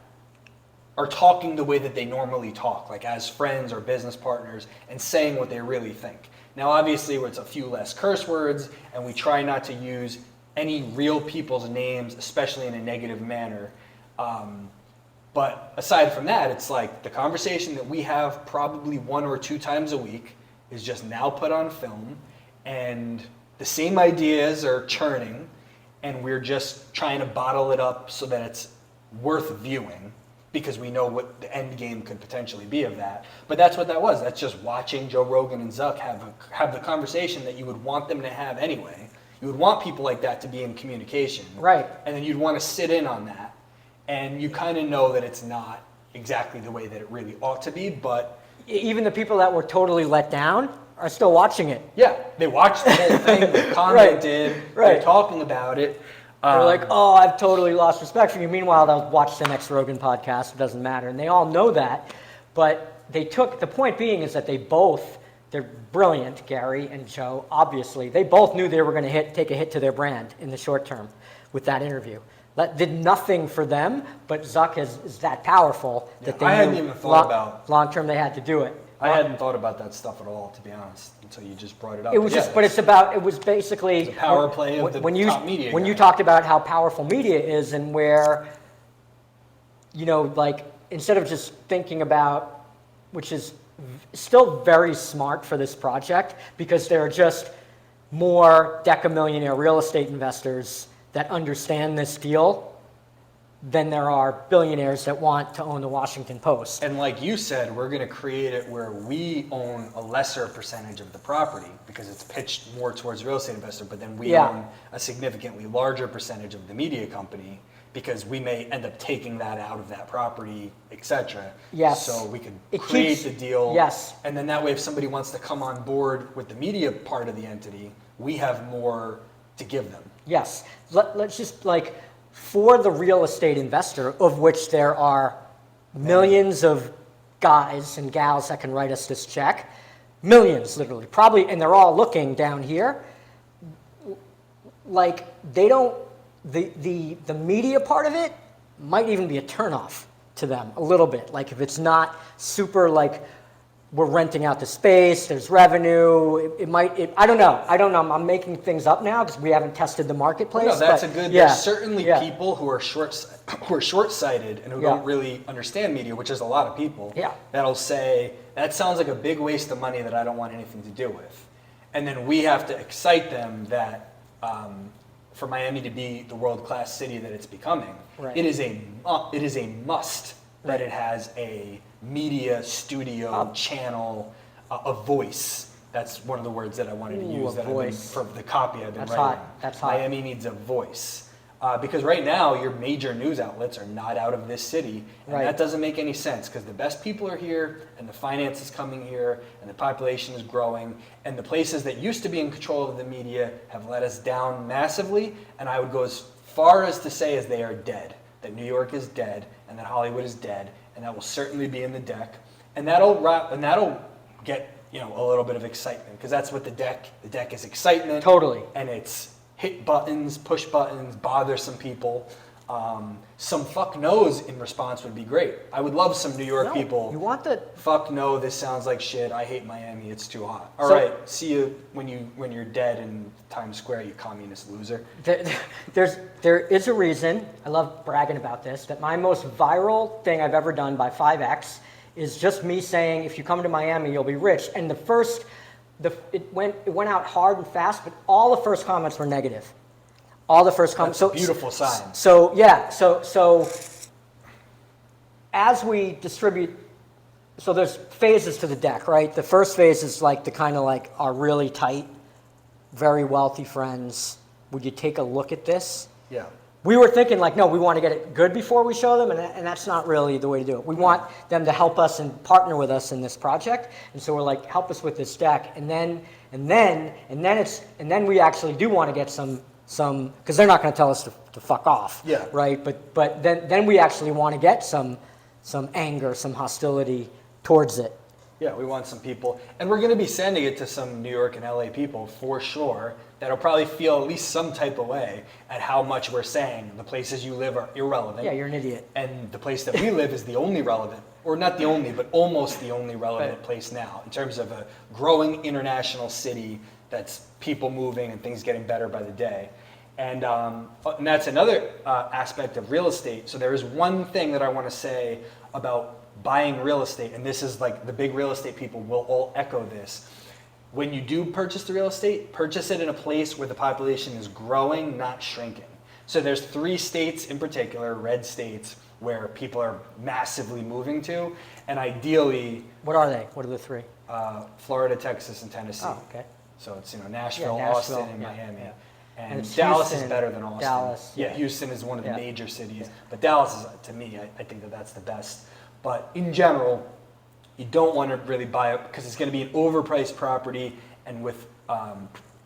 are talking the way that they normally talk, like as friends or business partners, and saying what they really think. Now, obviously, it's a few less curse words, and we try not to use any real people's names, especially in a negative manner. But aside from that, it's like the conversation that we have probably 1 or 2 times a week is just now put on film, and the same ideas are churning, and we're just trying to bottle it up so that it's worth viewing, because we know what the end game could potentially be of that. But that's what that was. That's just watching Joe Rogan and Zuck have the conversation that you would want them to have anyway. You would want people like that to be in communication. Right. And then you'd want to sit in on that. And you kind of know that it's not exactly the way that it really ought to be, but even the people that were totally let down are still watching it. yeah, they watched the whole thing, they commented, Right. they're talking about it. They're like, oh, I've totally lost respect for you. Meanwhile, they'll watch the next Rogan podcast. It doesn't matter. And they all know that. But the point being is that they're brilliant, Gary and Joe, obviously. They both knew they were going to take a hit to their brand in the short term with that interview. That did nothing for them, but Zuck is that powerful that they I hadn't knew even thought about- long term they had to do it. I hadn't thought about that stuff at all, to be honest, until you just brought it up. It was it was basically It's a power play of the top media When guy. you talked about how powerful media is and where, like, instead of just thinking about, which is still very smart for this project, because there are just more decamillionaire real estate investors that understand this deal than there are billionaires that want to own the Washington Post. And like you said, we're going to create it where we own a lesser percentage of the property because it's pitched more towards real estate investor, but then we own a significantly larger percentage of the media company because we may end up taking that out of that property, etc. Yes. So we could It create keeps- the deal. yes. And then that way, if somebody wants to come on board with the media part of the entity, we have more to give them. Yes. Let's just, like, for the real estate investor, of which there are millions of guys and gals that can write us this check, millions literally, probably, and they're all looking down here, like, they don't, the media part of it might even be a turnoff to them a little bit. Like, if it's not super, like, we're renting out the space, there's revenue, I don't know, I'm making things up now because we haven't tested the marketplace. No, that's but a good. yeah, There's certainly yeah. people who are short-sighted and who Yeah. don't really understand media, which is a lot of people. Yeah. That'll say that sounds like a big waste of money that I don't want anything to do with, and then we have to excite them that for Miami to be the world-class city that it's becoming, Right. it is a must that it has a media studio channel, a voice. That's one of the words that I wanted to Ooh, use a that voice. for the copy I've been That's writing. hot. That's hot. Miami needs a voice. Because right now, your major news outlets are not out of this city, and Right. that doesn't make any sense because the best people are here, and the finance is coming here, and the population is growing, and the places that used to be in control of the media have let us down massively, and I would go as far as to say as they are dead, that New York is dead, and that Hollywood is dead, and that will certainly be in the deck, and that'll get a little bit of excitement because that's what the deck is excitement. Totally. And it's hit buttons, push buttons, bother some people. Some fuck no's in response would be great. I would love some New York No, people. you want the Fuck no, this sounds like shit. I hate Miami. It's too hot. All So- right, see you when you're dead in Times Square, you communist loser. there is a reason, I love bragging about this, that my most viral thing I've ever done by 5X is just me saying, if you come to Miami, you'll be rich. And it went out hard and fast, but all the first comments were negative. All the first comments. That's a beautiful sign. So yeah, so as we distribute, so there's phases to the deck, right? The first phase is like the kind of like our really tight, very wealthy friends. Would you take a look at this? Yeah. We were thinking like, no, we want to get it good before we show them, and that's not really the way to do it. We want them to help us and partner with us in this project, and so we're like, help us with this deck, and then we actually do want to get some because they're not going to tell us to fuck off, Yeah. right? But then we actually want to get some anger, some hostility towards it. Yeah, we want some people, and we're going to be sending it to some New York and LA people for sure that'll probably feel at least some type of way at how much we're saying the places you live are irrelevant. Yeah, you're an idiot. And the place that we live is the only relevant, or not the only, but almost the only relevant place now in terms of a growing international city that's people moving and things getting better by the day. And that's another aspect of real estate. So there is one thing that I want to say about buying real estate, and this is like the big real estate people will all echo this. When you do purchase the real estate, purchase it in a place where the population is growing, not shrinking. So there's 3 states in particular, red states, where people are massively moving to, and ideally, What are they? What are the 3? Florida, Texas, and Tennessee. Oh, okay. So it's Nashville, Yeah, Nashville, Austin, and yeah, Miami. yeah. And it's Dallas Houston, is better than Austin. Dallas, Yeah, yeah. Houston is one of the Yeah. major cities, Yeah. but Dallas is, to me, I think that's the best. But in general, you don't want to really buy it because it's going to be an overpriced property, and with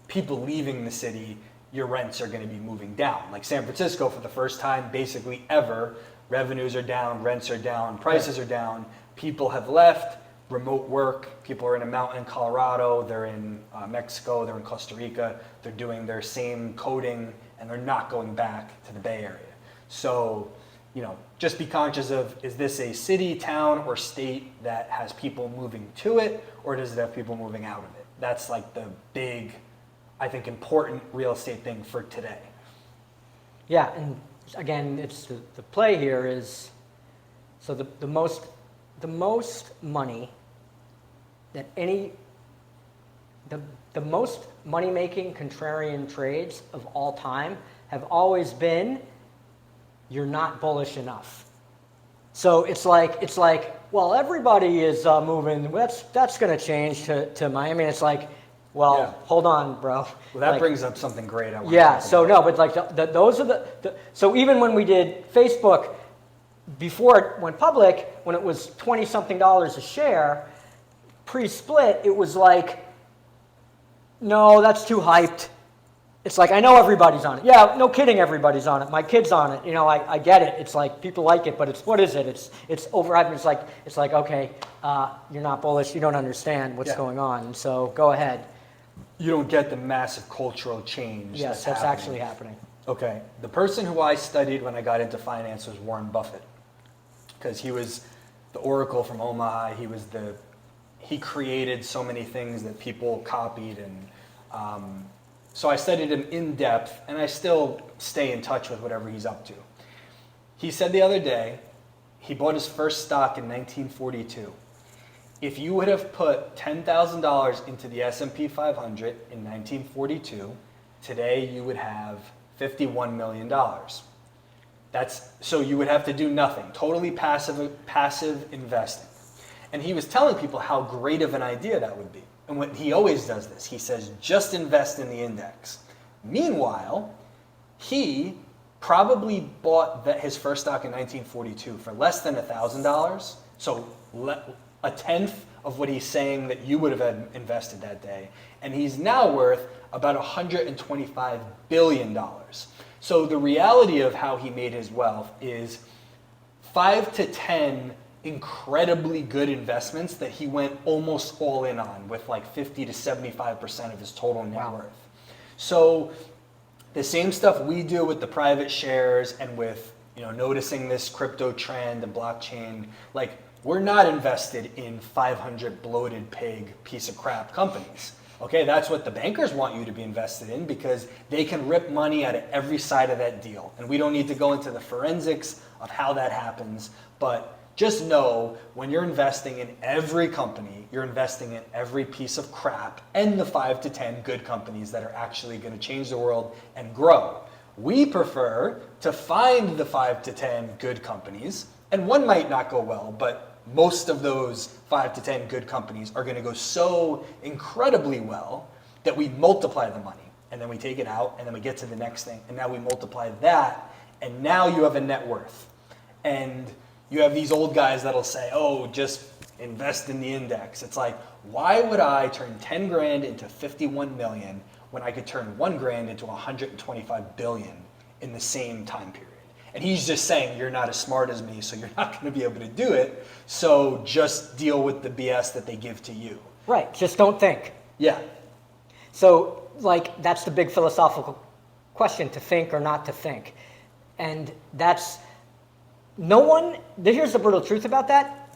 people leaving the city, your rents are going to be moving down. Like San Francisco, for the first time basically ever, revenues are down, rents are down, prices are down, people have left, remote work, people are in a mountain in Colorado, they're in Mexico, they're in Costa Rica, they're doing their same coding, and they're not going back to the Bay Area. So, just be conscious of, is this a city, town, or state that has people moving to it, or does it have people moving out of it? That's like the big, I think, important real estate thing for today. Yeah, and again, it's the play here is, so the most money that the most money-making contrarian trades of all time have always been, you're not bullish enough. So it's like, well, everybody is moving. That's going to change to Miami. And it's like, well, Yeah. hold on, bro. Well, that Like, brings up something great. I want to yeah. talk So about. no, but like those are so even when we did Facebook, before it went public, when it was $20-something a share, pre-split, it was like, no, that's too hyped. It's like, I know everybody's on it. Yeah, no kidding, everybody's on it. My kid's on it. I get it. It's like, people like it, but what is it? It's overhyped. It's like, okay, you're not bullish. You don't understand what's Yeah. going on. So go ahead. You don't get the massive cultural change. Yes, that's happening. actually happening. Okay, the person who I studied when I got into finance was Warren Buffett, because he was the oracle from Omaha. He created so many things that people copied, and so I studied him in depth, and I still stay in touch with whatever he's up to. He said the other day, he bought his first stock in 1942. If you would have put $10,000 into the S&P 500 in 1942, today you would have $51 million. So you would have to do nothing, totally passive investing. And he was telling people how great of an idea that would be. And what he always does this, he says, just invest in the index. Meanwhile, he probably bought his first stock in 1942 for less than $1,000. So a tenth of what he's saying that you would have had invested that day. And he's now worth about $125 billion. So the reality of how he made his wealth is 5 to 10 incredibly good investments that he went almost all in on with like 50 to 75% of his total net worth. So the same stuff we do with the private shares and with, noticing this crypto trend and blockchain, like we're not invested in 500 bloated pig piece of crap companies. Okay, that's what the bankers want you to be invested in because they can rip money out of every side of that deal. And we don't need to go into the forensics of how that happens, but just know when you're investing in every company, you're investing in every piece of crap and the 5 to 10 good companies that are actually going to change the world and grow. We prefer to find the 5 to 10 good companies, and one might not go well, but most of those 5 to 10 good companies are going to go so incredibly well that we multiply the money and then we take it out and then we get to the next thing and now we multiply that and now you have a net worth. And you have these old guys that'll say, oh, just invest in the index. It's like, why would I turn 10 grand into 51 million when I could turn 1 grand into 125 billion in the same time period? And he's just saying, you're not as smart as me, so you're not going to be able to do it. So just deal with the BS that they give to you. Right, just don't think. Yeah. So, that's the big philosophical question, to think or not to think. And here's the brutal truth about that.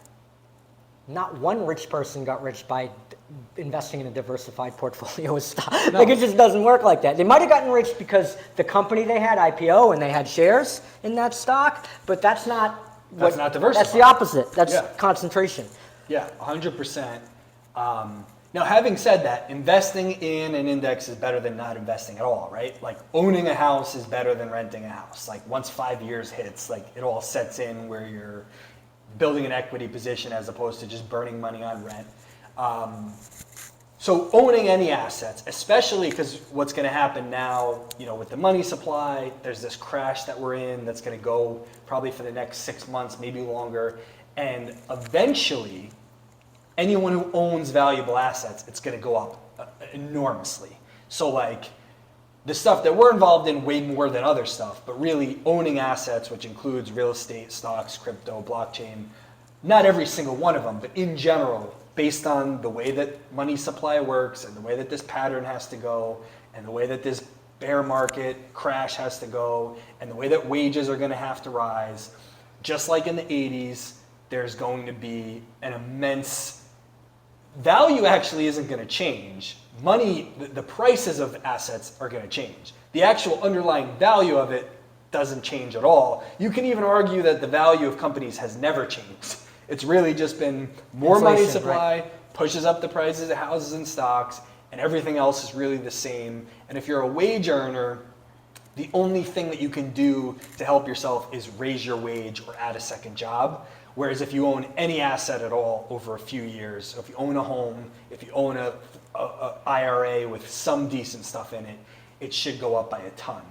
Not one rich person got rich by investing in a diversified portfolio of stock. No. It just doesn't work like that. They might have gotten rich because the company they had IPO and they had shares in that stock, but that's not diversified. That's the opposite. That's concentration. Yeah, 100%. Now, having said that, investing in an index is better than not investing at all, right? Like owning a house is better than renting a house. Like once 5 years hits, like it all sets in where you're building an equity position as opposed to just burning money on rent. So owning any assets, especially because what's going to happen now, with the money supply, there's this crash that we're in that's going to go probably for the next 6 months, maybe longer. And eventually, anyone who owns valuable assets, it's going to go up enormously. So the stuff that we're involved in way more than other stuff, but really owning assets, which includes real estate, stocks, crypto, blockchain, not every single one of them, but in general, based on the way that money supply works and the way that this pattern has to go and the way that this bear market crash has to go and the way that wages are going to have to rise, just like in the 80s, there's going to be an immense value actually isn't going to change. Money, the prices of assets are going to change. The actual underlying value of it doesn't change at all. You can even argue that the value of companies has never changed. It's really just been more money supply, pushes up the prices of houses and stocks, and everything else is really the same. And if you're a wage earner, the only thing that you can do to help yourself is raise your wage or add a second job. Whereas if you own any asset at all over a few years, so if you own a home, if you own a IRA with some decent stuff in it, it should go up by a ton.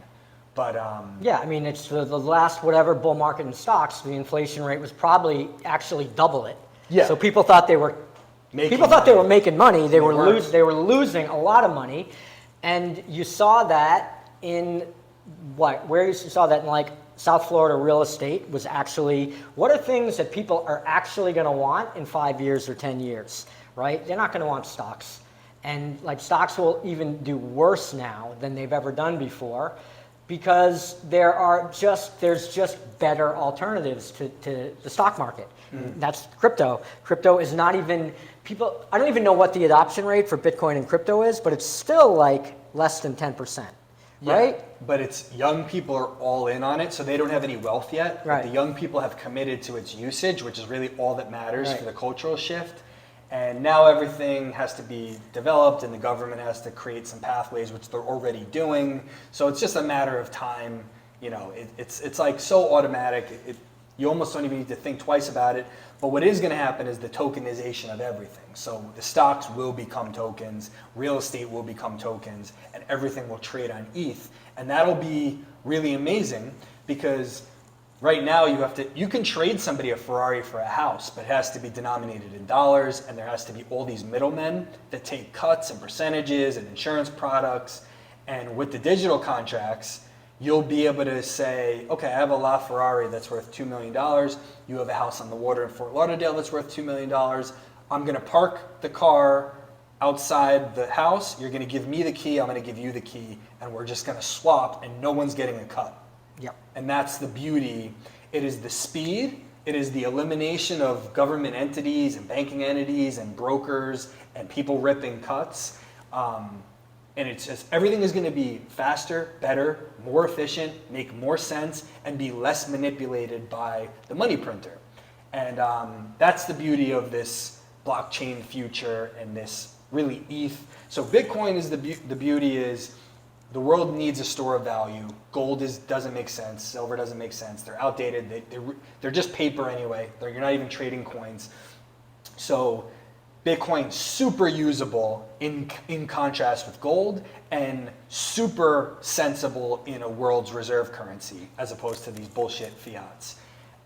But it's the last whatever bull market in stocks, the inflation rate was probably actually double it. Yeah. So people thought they were making money. They were losing a lot of money, and you saw that in where you saw that in South Florida real estate was actually, what are things that people are actually going to want in 5 years or 10 years, right? They're not going to want stocks. And stocks will even do worse now than they've ever done before because there's just better alternatives to the stock market. Mm-hmm. That's crypto. Crypto is not even, I don't even know what the adoption rate for Bitcoin and crypto is, but it's still less than 10%. Yeah, right? But it's young people are all in on it, so they don't have any wealth yet. Right. But the young people have committed to its usage, which is really all that matters for the cultural shift. And now everything has to be developed, and the government has to create some pathways, which they're already doing. So it's just a matter of time. It's so automatic. You almost don't even need to think twice about it. But what is going to happen is the tokenization of everything. So the stocks will become tokens, real estate will become tokens, and everything will trade on ETH. And that'll be really amazing because right now you can trade somebody a Ferrari for a house, but it has to be denominated in dollars, and there has to be all these middlemen that take cuts and percentages and insurance products. And with the digital contracts, you'll be able to say, okay, I have a LaFerrari that's worth $2 million. You have a house on the water in Fort Lauderdale that's worth $2 million. I'm going to park the car outside the house. You're going to give me the key. I'm going to give you the key. And we're just going to swap, and no one's getting a cut. Yep. And that's the beauty. It is the speed. It is the elimination of government entities and banking entities and brokers and people ripping cuts. And it's just everything is going to be faster, better, more efficient, make more sense, and be less manipulated by the money printer. And that's the beauty of this blockchain future and this really ETH. So Bitcoin is the beauty is the world needs a store of value. Gold doesn't make sense. Silver doesn't make sense. They're outdated. They're just paper anyway. You're not even trading coins. So Bitcoin super usable in contrast with gold, and super sensible in a world's reserve currency as opposed to these bullshit fiats.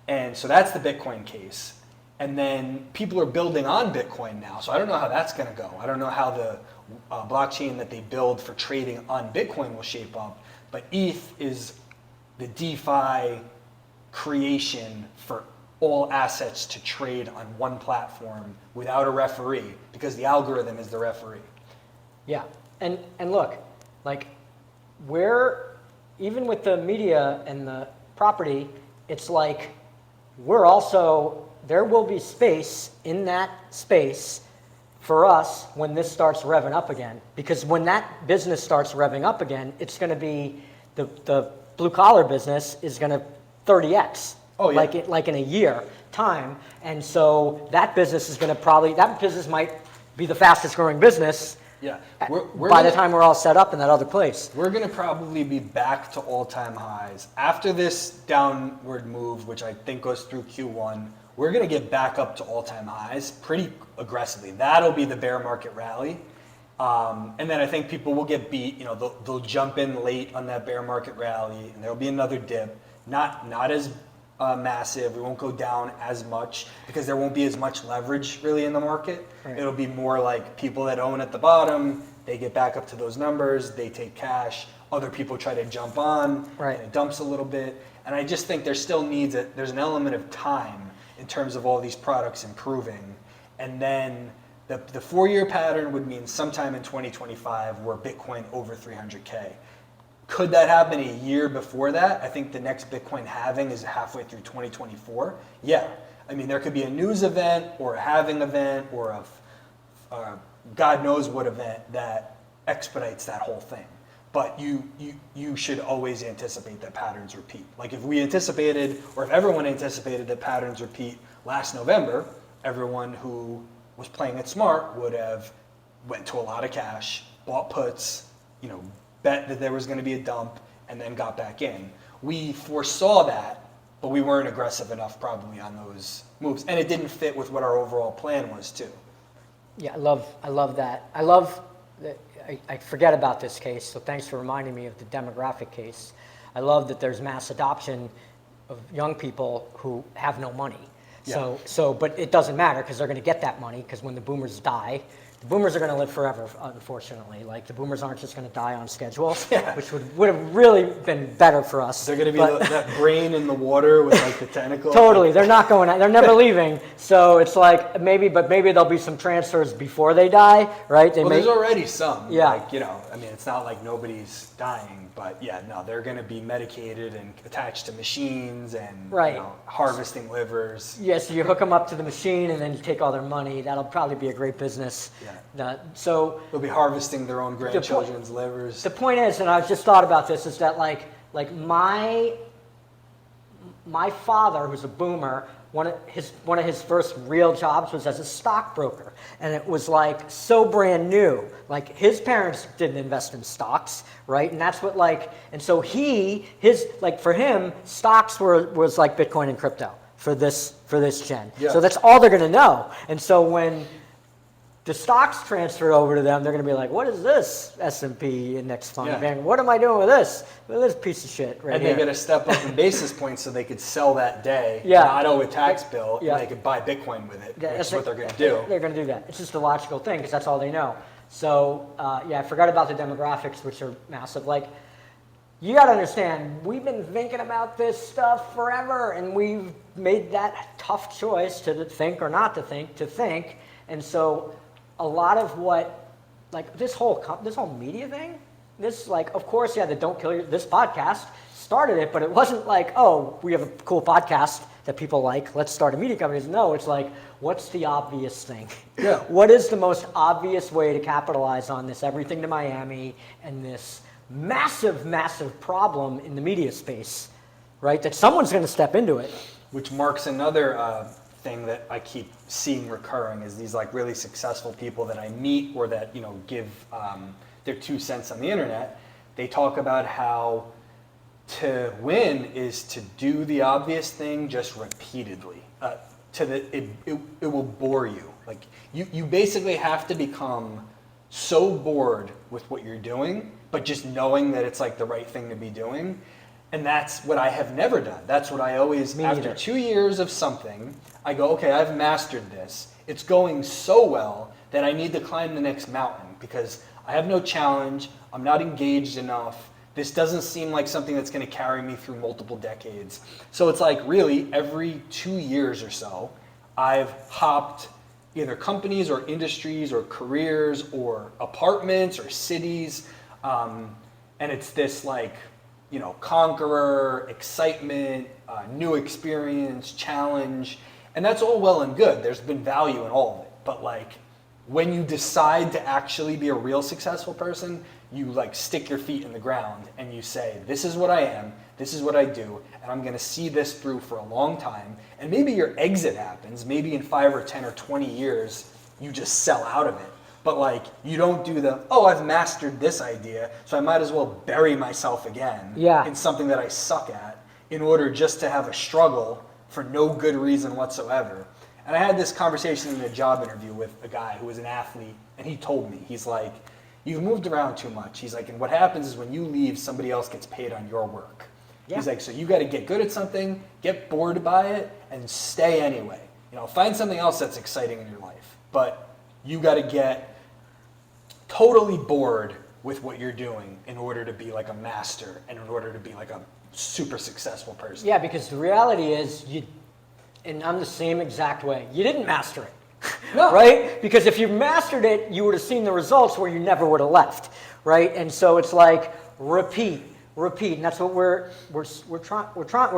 And so that's the Bitcoin case. And then people are building on Bitcoin now. So I don't know how that's going to go. I don't know how the blockchain that they build for trading on Bitcoin will shape up. But ETH is the DeFi creation for all assets to trade on one platform without a referee, because the algorithm is the referee. Yeah, and look, like even with the media and the property, it's like there will be space in that space for us when this starts revving up again. Because when that business starts revving up again, it's going to be the blue collar business is going to 30x. Oh, yeah. Like in a year time. And so that business is going to that business might be the fastest growing business. Yeah. By the time we're all set up in that other place. We're going to probably be back to all-time highs. After this downward move, which I think goes through Q1, we're going to get back up to all-time highs pretty aggressively. That'll be the bear market rally. And then I think people will get beat. They'll jump in late on that bear market rally, and there'll be another dip. Not as massive. We won't go down as much because there won't be as much leverage really in the market. Right. It'll be more like people that own at the bottom, they get back up to those numbers, they take cash, other people try to jump on, right. And it dumps a little bit. And I just think there still there's an element of time in terms of all these products improving. And then the 4-year pattern would mean sometime in 2025 where Bitcoin over 300K. Could that happen a year before that? I think the next Bitcoin halving is halfway through 2024. Yeah. I mean, there could be a news event or a halving event or a God knows what event that expedites that whole thing. But you should always anticipate that patterns repeat. Like if we anticipated, or if everyone anticipated that patterns repeat last November, everyone who was playing it smart would have went to a lot of cash, bought puts, bet that there was going to be a dump, and then got back in. We foresaw that, but we weren't aggressive enough probably on those moves. And it didn't fit with what our overall plan was too. Yeah, I love that. I love that. I forget about this case, so thanks for reminding me of the demographic case. I love that there's mass adoption of young people who have no money. Yeah. But it doesn't matter because they're going to get that money because when the boomers die, the boomers are going to live forever, unfortunately. Like the boomers aren't just going to die on schedule, yeah. Which would have really been better for us. They're going to be that brain in the water with like the tentacles. Totally, they're not going. They're never leaving. So it's like maybe there'll be some transfers before they die, right? There's already some. Yeah. I mean, it's not like nobody's dying, but yeah, no, they're going to be medicated and attached to machines and right. Harvesting livers. Yeah, so you hook them up to the machine and then you take all their money. That'll probably be a great business. Yeah. So they'll be harvesting their own grandchildren's livers. The point is, and I just thought about this, is that like my father, who's a boomer, one of his first real jobs was as a stockbroker, and it was like so brand new. Like his parents didn't invest in stocks, right? And that's what and so for him, stocks was like Bitcoin and crypto. for this gen. Yeah. So that's all they're going to know. And so when the stock's transferred over to them, they're going to be like, what is this S&P index fund? Yeah. Man, what am I doing with this? With this piece of shit right And here. they get a step up in basis points so they could sell that day, Yeah. not owe a tax bill, Yeah. and they could buy Bitcoin with it, Yeah, which that's is what they're going to do. They're going to do that. It's just a logical thing because that's all they know. So, yeah, I forgot about the demographics, which are massive. Like, you got to understand, we've been thinking about this stuff forever, and we've made that tough choice to think or not to think. And so a lot of what, like, this whole media thing, this, like, of course, yeah, the Don't Kill Your, this podcast started it, but it wasn't like, oh, we have a cool podcast that people like, let's start a media company. No, it's like, what's the obvious thing? Yeah. What is the most obvious way to capitalize on this everything to Miami and this massive, massive problem in the media space, right? That someone's going to step into it. Which marks another thing that I keep seeing recurring is these like really successful people that I meet or that, you know, give their 2 cents on the internet. They talk about how to win is to do the obvious thing just repeatedly. It will bore you. Like you basically have to become so bored with what you're doing, but just knowing that it's like the right thing to be doing. And that's what I have never done. That's what I always, Me after neither. 2 years of something, I go, okay, I've mastered this. It's going so well that I need to climb the next mountain because I have no challenge. I'm not engaged enough. This doesn't seem like something that's going to carry me through multiple decades. So it's like really every 2 years or so, I've hopped either companies or industries or careers or apartments or cities. And it's this like, you know, conqueror, excitement, new experience, challenge. And that's all well and good. There's been value in all of it. But like when you decide to actually be a real successful person, you like stick your feet in the ground and you say, this is what I am, this is what I do, and I'm gonna see this through for a long time. And maybe your exit happens, maybe in 5 or 10 or 20 years, you just sell out of it. But like, you don't do the, oh, I've mastered this idea, so I might as well bury myself again in something that I suck at in order just to have a struggle for no good reason whatsoever. And I had this conversation in a job interview with a guy who was an athlete, and he told me, he's like, you've moved around too much. He's like, and what happens is when you leave, somebody else gets paid on your work. Yeah. He's like, so you got to get good at something, get bored by it, and stay anyway. You know, find something else that's exciting in your life. But you got to get totally bored with what you're doing in order to be like a master and in order to be like a super successful person. Yeah, because the reality is, and I'm the same exact way, you didn't master it. No. Right? Because if you mastered it, you would have seen the results where you never would have left, right? And so it's like repeat, and that's what we're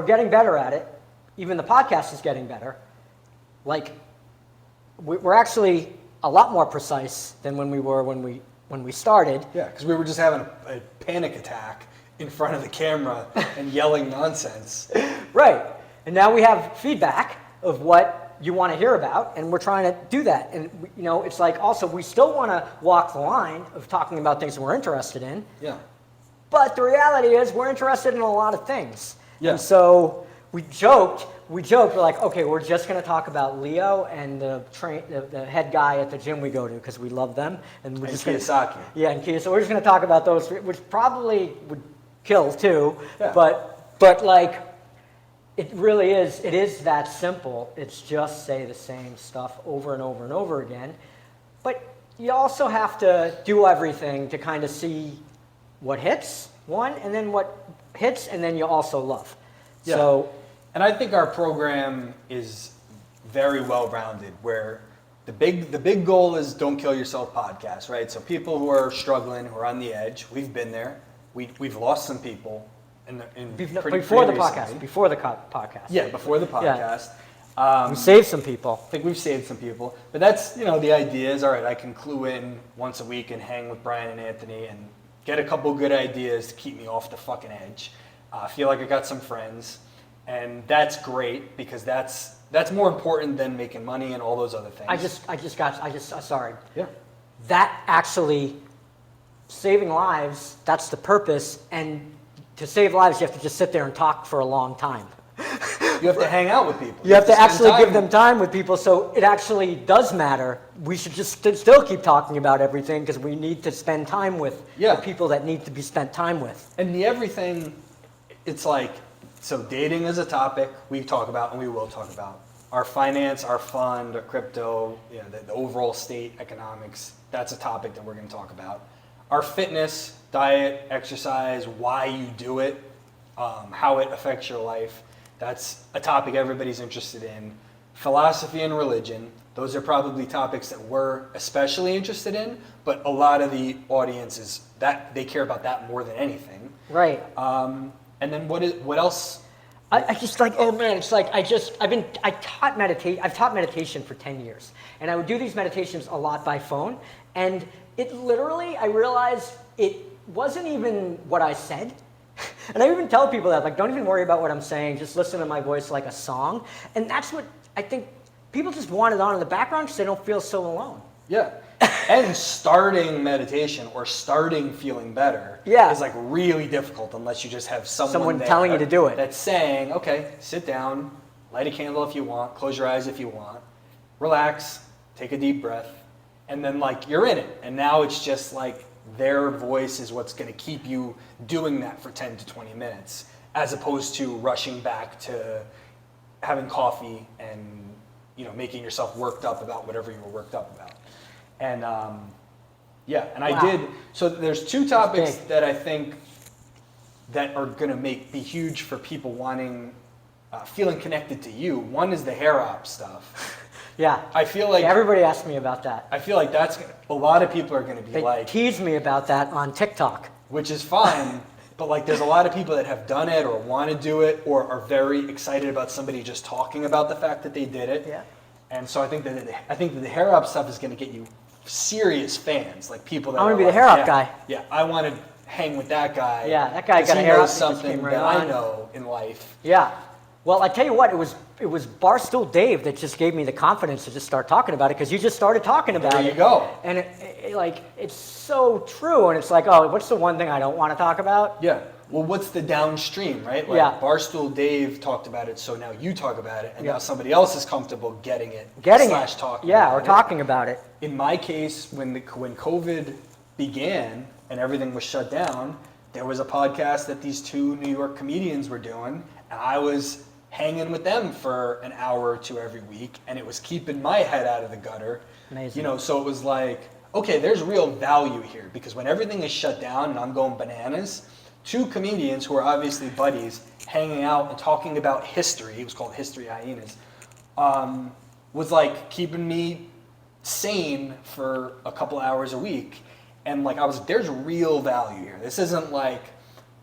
getting better at it. Even the podcast is getting better. Like we're actually a lot more precise than when we were when we started. Yeah, because we were just having a panic attack in front of the camera and yelling nonsense. Right. And now we have feedback of what you want to hear about, and we're trying to do that. And you know, it's like also we still want to walk the line of talking about things that we're interested in. Yeah. But the reality is we're interested in a lot of things. Yeah. And so we joked, we're like, okay, we're just going to talk about Leo and the head guy at the gym we go to because we love them. And we're just Kiyosaki. Yeah, and Kiyosaki. So we're just going to talk about those, which probably would kill too. Yeah. But like, it really is, it is that simple. It's just say the same stuff over and over and over again. But you also have to do everything to kind of see what hits, one, and then what hits, and then you also love. Yeah. So, and I think our program is very well-rounded, where the big goal is Don't Kill Yourself podcast, right? So people who are struggling, who are on the edge, we've been there. We've lost some people. Before the podcast. Yeah, before the podcast. We saved some people. I think we've saved some people. But that's, you know, the idea is, all right, I can clue in once a week and hang with Brian and Anthony and get a couple good ideas to keep me off the fucking edge. I feel like I got some friends. And that's great because that's more important than making money and all those other things. Sorry. Yeah. That actually, saving lives, that's the purpose. And to save lives, you have to just sit there and talk for a long time. You have to hang out with people. You have to spend actually give time. them time with people, so it actually does matter. We should just still keep talking about everything because we need to spend time with Yeah. the people that need to be spent time with. And the everything, it's like, so dating is a topic we talk about and we will talk about. Our finance, our fund, our crypto, the overall state economics, that's a topic that we're going to talk about. Our fitness, diet, exercise, why you do it, how it affects your life, that's a topic everybody's interested in. Philosophy and religion, those are probably topics that we're especially interested in, but a lot of the audience is that they care about that more than anything. Right. And then what else? I just like, oh man, it's like I've taught meditation for 10 years. And I would do these meditations a lot by phone. And it literally, I realized it wasn't even what I said. And I even tell people that, like, don't even worry about what I'm saying, just listen to my voice like a song. And that's what I think people just want it on in the background because they don't feel so alone. Yeah. And starting meditation or starting feeling better is like really difficult unless you just have someone there telling you to do it. That's saying, okay, sit down, light a candle if you want, close your eyes if you want, relax, take a deep breath, and then like you're in it. And now it's just like their voice is what's going to keep you doing that for 10 to 20 minutes as opposed to rushing back to having coffee and making yourself worked up about whatever you were worked up about. And Wow. I did. So there's two topics that I think that are going to be huge for people wanting, feeling connected to you. One is the hair op stuff. Yeah. I feel like everybody asked me about that. I feel like a lot of people are going to be They tease me about that on TikTok. which is fine. But like, there's a lot of people that have done it or want to do it or are very excited about somebody just talking about the fact that they did it. Yeah. And so I think that the hair up stuff is going to get you serious fans, like people that I wanna are be the like, hair up yeah, guy. Yeah, I want to hang with that guy. Yeah, that guy 'cause got a he hair knows up, he just something came right that I on. know in life. Yeah. Well, I tell you what, it was Barstool Dave that just gave me the confidence to just start talking about it because you just started talking about it. There you go. And it's so true. And it's like, oh, what's the one thing I don't want to talk about? Yeah. Well, what's the downstream, right? Like Yeah. Barstool Dave talked about it, so now you talk about it, and Yeah. now somebody else is comfortable getting it. Talking Yeah, about or it. talking about it. In my case, when COVID began and everything was shut down, there was a podcast that these two New York comedians were doing, and I was hanging with them for an hour or two every week, and it was keeping my head out of the gutter. Amazing. So it was like, okay, there's real value here, because when everything is shut down and I'm going bananas, two comedians who are obviously buddies hanging out and talking about history, it was called History Hyenas, was like keeping me sane for a couple hours a week. And like there's real value here. This isn't like,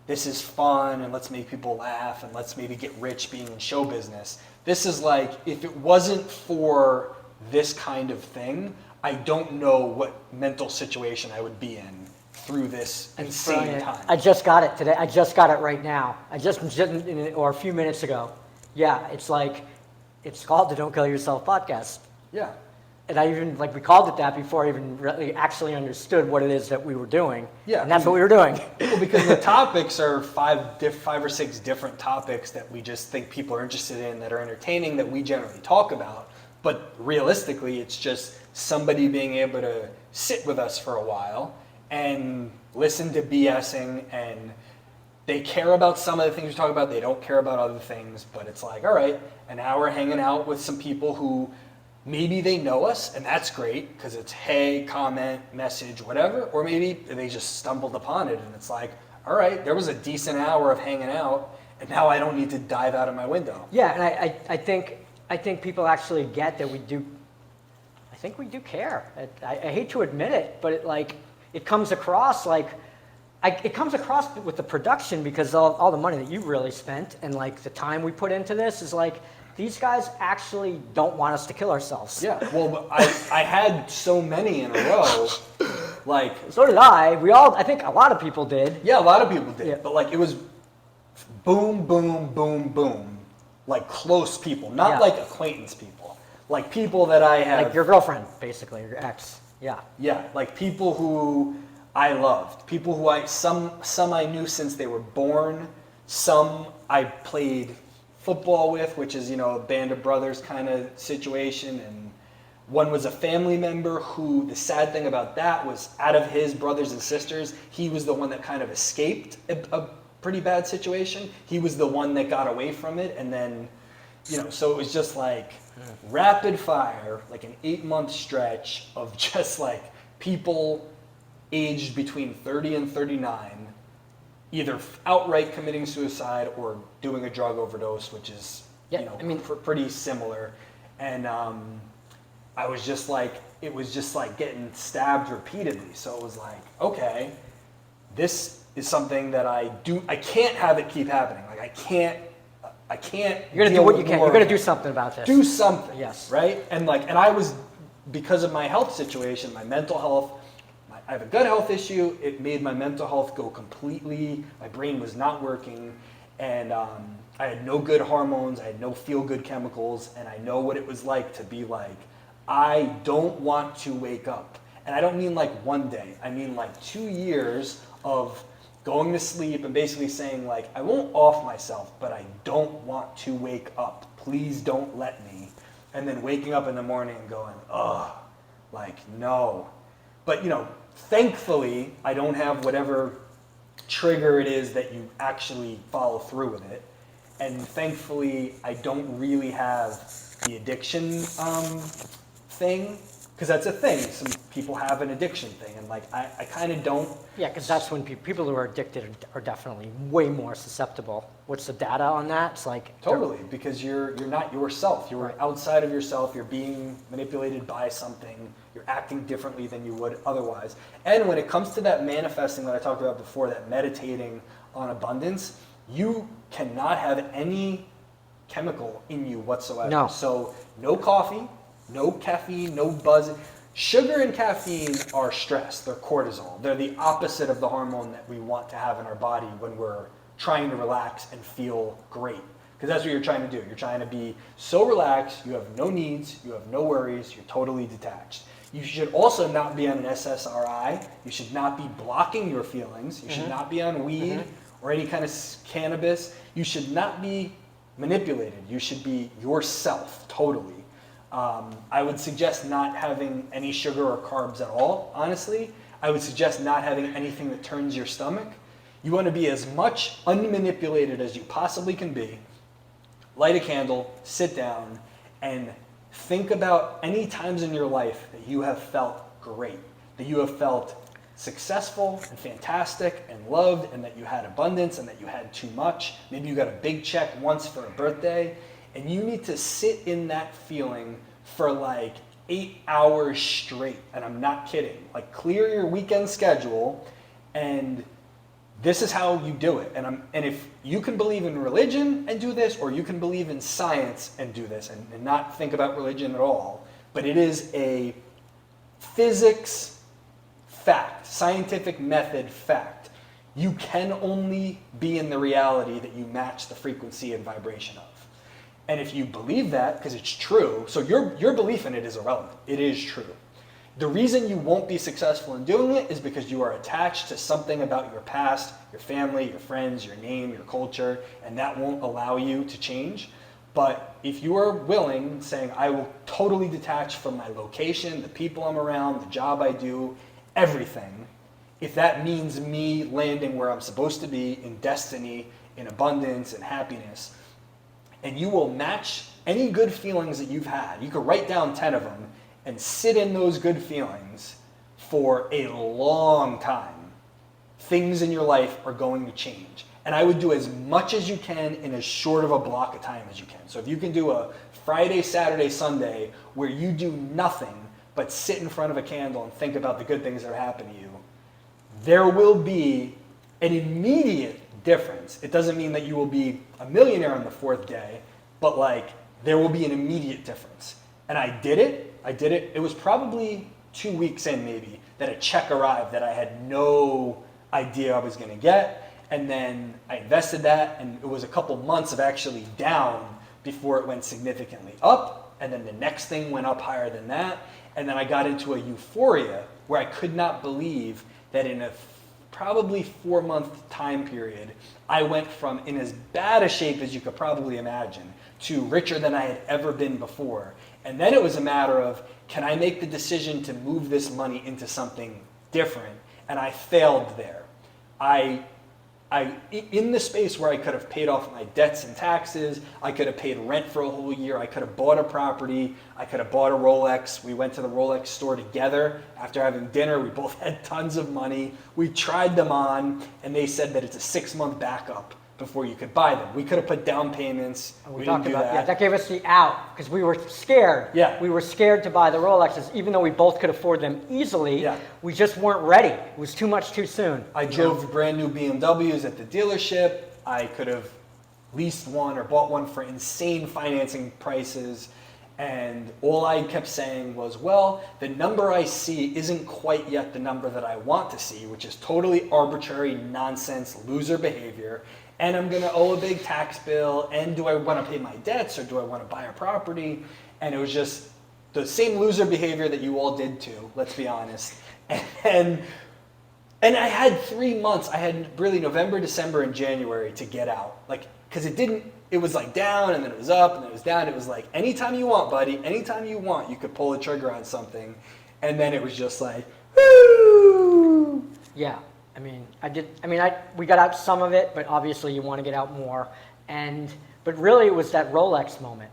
this is fun and let's make people laugh and let's maybe get rich being in show business. This is like, if it wasn't for this kind of thing, I don't know what mental situation I would be in through this insane time. I just got it today. I just got it right now. Or a few minutes ago. Yeah, it's called the Don't Kill Yourself podcast. Yeah. And we called it that before I even really actually understood what it is that we were doing. Yeah. And that's what we were doing. Well, because the topics are five or six different topics that we just think people are interested in, that are entertaining, that we generally talk about. But realistically, it's just somebody being able to sit with us for a while and listen to BSing, and they care about some of the things we talk about. They don't care about other things, but it's like, all right, an hour hanging out with some people who maybe they know us, and that's great because it's hey, comment, message, whatever, or maybe they just stumbled upon it and it's like, all right, there was a decent hour of hanging out, and now I don't need to dive out of my window. Yeah, and I think people actually get that we do. I think we do care. I hate to admit it, but it comes across it comes across with the production because all the money that you really spent and the time we put into this is these guys actually don't want us to kill ourselves. Yeah, well, I had so many in a row, So did I. I think a lot of people did. Yeah, a lot of people did, Yeah. but it was boom, boom, boom, boom, close people, not Yeah. acquaintance people, people that I have. Like your girlfriend, basically, your ex. Yeah. Yeah, people who I loved, people who some I knew since they were born, some I played football with, which is, a band of brothers kind of situation. And one was a family member who, the sad thing about that was, out of his brothers and sisters, he was the one that kind of escaped a pretty bad situation. He was the one that got away from it. And then, so it was just like rapid fire, like an 8-month stretch of just like people aged between 30 and 39, either outright committing suicide or doing a drug overdose, which is, pretty similar. And I was just like, it was just like getting stabbed repeatedly. So it was like, okay, this is something that I can't have it keep happening. Like I can't. You're gonna do what you can. You're gonna do something about this. Do something. Yes. Right? And I was, because of my health situation, my mental health, I have a gut health issue. It made my mental health go completely, my brain was not working, and I had no good hormones, I had no feel-good chemicals, and I know what it was like to be like, I don't want to wake up. And I don't mean like one day, I mean like 2 years of going to sleep and basically saying like, I won't off myself, but I don't want to wake up. Please don't let me. And then waking up in the morning and going, ugh, like no. But thankfully, I don't have whatever trigger it is that you actually follow through with it. And thankfully, I don't really have the addiction thing, because that's a thing. Some people have an addiction thing, and I kind of don't. Yeah, because that's when people who are addicted are definitely way more susceptible. What's the data on that? It's like totally, because you're not yourself. You're right. outside of yourself. You're being manipulated by something. You're acting differently than you would otherwise. And when it comes to that manifesting that I talked about before, that meditating on abundance, you cannot have any chemical in you whatsoever. No. So no coffee, no caffeine, no buzz. Sugar and caffeine are stress. They're cortisol. They're the opposite of the hormone that we want to have in our body when we're trying to relax and feel great. Because that's what you're trying to do. You're trying to be so relaxed, you have no needs, you have no worries, you're totally detached. You should also not be on an SSRI. You should not be blocking your feelings. You should not be on weed or any kind of cannabis. You should not be manipulated. You should be yourself, totally. I would suggest not having any sugar or carbs at all, honestly. I would suggest not having anything that turns your stomach. You want to be as much unmanipulated as you possibly can be. Light a candle, sit down, and think about any times in your life that you have felt great, that you have felt successful and fantastic and loved, and that you had abundance and that you had too much. Maybe you got a big check once for a birthday, and you need to sit in that feeling for like 8 hours straight. And I'm not kidding. Like, clear your weekend schedule, and this is how you do it. And if you can believe in religion and do this, or you can believe in science and do this, and not think about religion at all, but it is a physics fact, scientific method fact. You can only be in the reality that you match the frequency and vibration of. And if you believe that, because it's true, so your belief in it is irrelevant. It is true. The reason you won't be successful in doing it is because you are attached to something about your past, your family, your friends, your name, your culture, and that won't allow you to change. But if you are willing, saying, I will totally detach from my location, the people I'm around, the job I do, everything, if that means me landing where I'm supposed to be in destiny, in abundance and happiness, and you will match any good feelings that you've had. You could write down 10 of them and sit in those good feelings for a long time. Things in your life are going to change. And I would do as much as you can in as short of a block of time as you can. So if you can do a Friday, Saturday, Sunday where you do nothing but sit in front of a candle and think about the good things that happen to you, there will be an immediate difference. It doesn't mean that you will be a millionaire on the 4th day, but there will be an immediate difference. And I did it. It was probably 2 weeks in maybe that a check arrived that I had no idea I was going to get. And then I invested that, and it was a couple months of actually down before it went significantly up. And then the next thing went up higher than that. And then I got into a euphoria where I could not believe that in probably 4-month time period, I went from in as bad a shape as you could probably imagine to richer than I had ever been before. And then it was a matter of, can I make the decision to move this money into something different? And I failed there. In the space where I could have paid off my debts and taxes, I could have paid rent for a whole year, I could have bought a property, I could have bought a Rolex. We went to the Rolex store together after having dinner. We both had tons of money. We tried them on, and they said that it's a 6-month backup before you could buy them. We could have put down payments. We didn't do that. Yeah, that gave us the out because we were scared. Yeah. We were scared to buy the Rolexes, even though we both could afford them easily. Yeah. We just weren't ready. It was too much too soon. I drove brand new BMWs at the dealership. I could have leased one or bought one for insane financing prices. And all I kept saying was, well, the number I see isn't quite yet the number that I want to see, which is totally arbitrary, nonsense, loser behavior. And I'm going to owe a big tax bill. And do I want to pay my debts or do I want to buy a property? And it was just the same loser behavior that you all did too, let's be honest. And I had 3 months. I had really November, December, and January to get out. Like, because it was like down and then it was up and then it was down. It was like, anytime you want, buddy, anytime you want, you could pull the trigger on something. And then it was just like, woo! Yeah. We got out some of it, but obviously you want to get out more. But really it was that Rolex moment.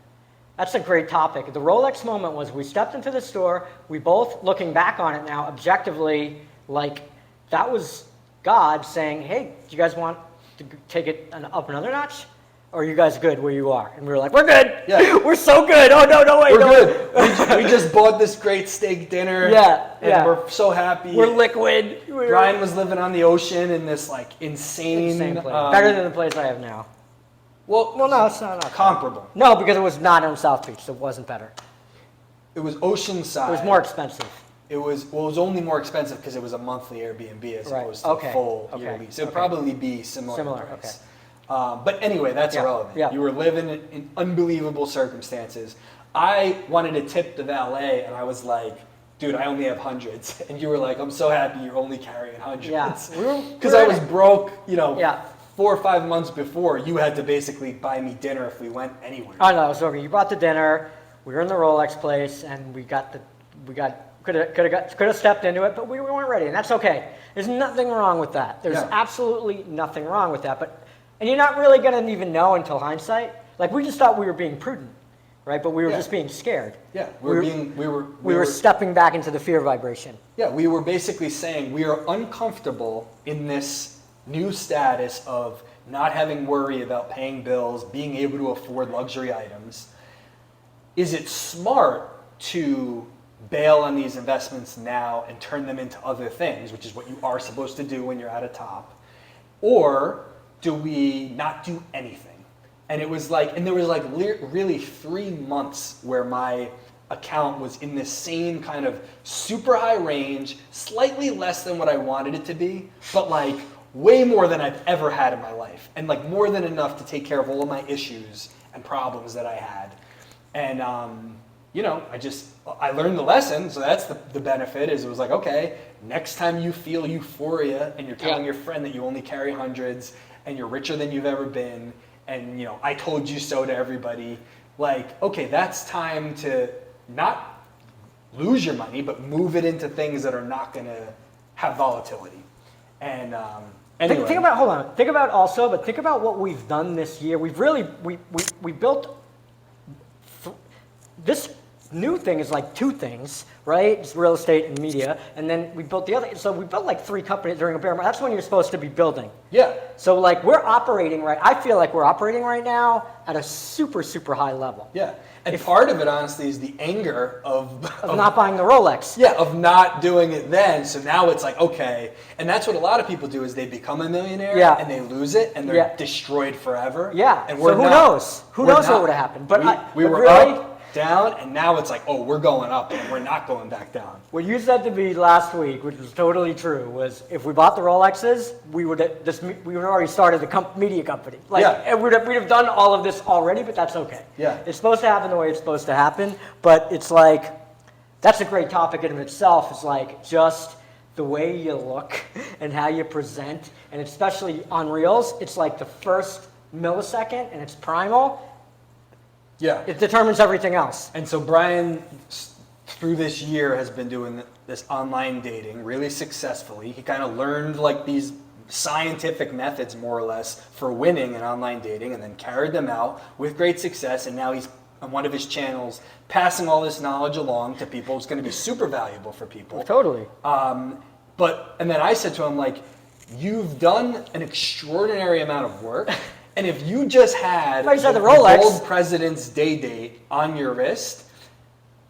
That's a great topic. The Rolex moment was we stepped into the store, we both, looking back on it now, objectively, like that was God saying, hey, do you guys want to take it up another notch? Or are you guys good where you are? And we were like, we're good. Yeah. We're so good. Oh, no, wait. We're no. good. We just bought this great steak dinner. Yeah, and yeah. we're so happy. We're liquid. Brian was living on the ocean in this like insane place. Better than the place I have now. Well, no, it's not comparable. No, because it was not on South Beach, so it wasn't better. It was oceanside. It was more expensive. It was only more expensive because it was a monthly Airbnb as opposed to a full year lease. It would probably be similar in price. But anyway, that's irrelevant. Yeah. You were living in unbelievable circumstances. I wanted to tip the valet, and I was like, dude, I only have hundreds. And you were like, I'm so happy you're only carrying hundreds. Yeah. Because I was broke, 4 or 5 months before. You had to basically buy me dinner if we went anywhere. Oh, no, so you brought the dinner. We were in the Rolex place, and could have stepped into it, but we weren't ready, and that's okay. There's nothing wrong with that. There's absolutely nothing wrong with that. And you're not really going to even know until hindsight. Like, we just thought we were being prudent, right? But we were just being scared. Yeah, we were stepping back into the fear vibration. Yeah, we were basically saying we are uncomfortable in this new status of not having worry about paying bills, being able to afford luxury items. Is it smart to bail on these investments now and turn them into other things, which is what you are supposed to do when you're at a top? Or do we not do anything? And it was like, and there was like really 3 months where my account was in this same kind of super high range, slightly less than what I wanted it to be, but like way more than I've ever had in my life. And like more than enough to take care of all of my issues and problems that I had. And, I learned the lesson, so that's the benefit, is it was like, okay, next time you feel euphoria and you're telling your friend that you only carry hundreds and you're richer than you've ever been, and, I told you so to everybody, like, okay, that's time to not lose your money, but move it into things that are not going to have volatility. And anyway. Think about what we've done this year. We've really, we built, this new thing is like 2 things, right? It's real estate and media. And then we built the other, so we built like 3 companies during a bear market. That's when you're supposed to be building. Yeah. So like I feel like we're operating right now at a super, super high level. Yeah. And part of it, honestly, is the anger of not buying the Rolex. Yeah, of not doing it then. So now it's like, okay. And that's what a lot of people do, is they become a millionaire and they lose it and they're destroyed forever. Yeah. And so who knows? Who knows what would have happened? But we were really, up, down, and now it's like, oh, we're going up and we're not going back down. What you said to me last week, which was totally true, was if we bought the Rolexes, we would have already started the media company. And we'd have done all of this already, but that's okay. Yeah. It's supposed to happen the way it's supposed to happen, but it's like, that's a great topic in itself. It's like just the way you look and how you present, and especially on Reels, it's like the first millisecond and it's primal. Yeah. It determines everything else. And so Brian, through this year, has been doing this online dating really successfully. He kind of learned like these scientific methods, more or less, for winning in online dating, and then carried them out with great success. And now he's on one of his channels passing all this knowledge along to people. It's going to be super valuable for people. Totally. And then I said to him, like, you've done an extraordinary amount of work. And if you just had Like you said, the Rolex. Gold President's Day Date on your wrist,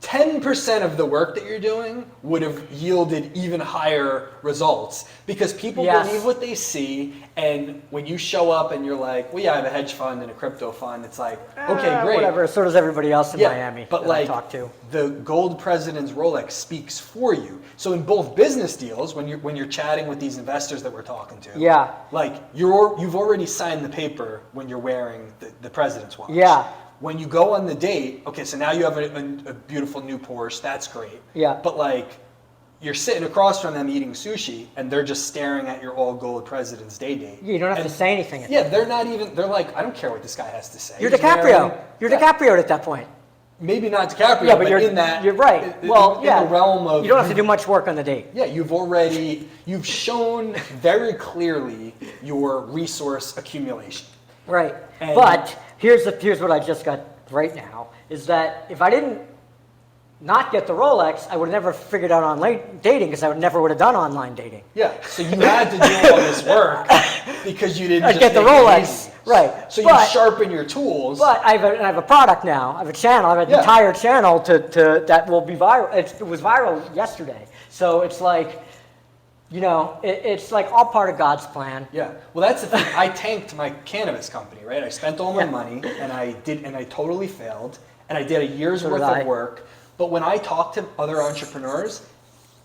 10% of the work that you're doing would have yielded even higher results, because people Yes. believe what they see. And when you show up and you're like, well, yeah, I have a hedge fund and a crypto fund, it's like, okay, great. Whatever. So does everybody else in Miami But that like I talk to. the gold president's Rolex speaks for you. So in both business deals, when you're chatting with these investors that we're talking to, Yeah. like you've already signed the paper when you're wearing the president's watch. Yeah. When you go on the date, okay, so now you have a beautiful new Porsche, that's great. Yeah. But like, you're sitting across from them eating sushi, and they're just staring at your all gold President's Day Date. You don't have And to say anything. yeah, they're like, I don't care what this guy has to say. You're He's DiCaprio. wearing- You're Yeah. DiCaprio at that point. Maybe not DiCaprio, Yeah, but but you're in that, You're right. in yeah. the realm of, you don't have to do much work on the date. yeah, you've shown very clearly your resource accumulation. Right. And- But here's what I just got right now is that if I didn't not get the Rolex, I would have never figured out online dating because I never would have done online dating. Yeah, so you had to do all this work because you didn't I just get the make it Rolex, easy. right. So But- you sharpen your tools. But I have a product now. I have a channel. I have an Yeah. entire channel to that will be viral. It was viral yesterday. So it's like, it's like all part of God's plan. Yeah, well, that's the thing. I tanked my cannabis company, right? I spent all my Yeah. money, and I totally failed, and I did a year's So worth did I. of work. But when I talk to other entrepreneurs,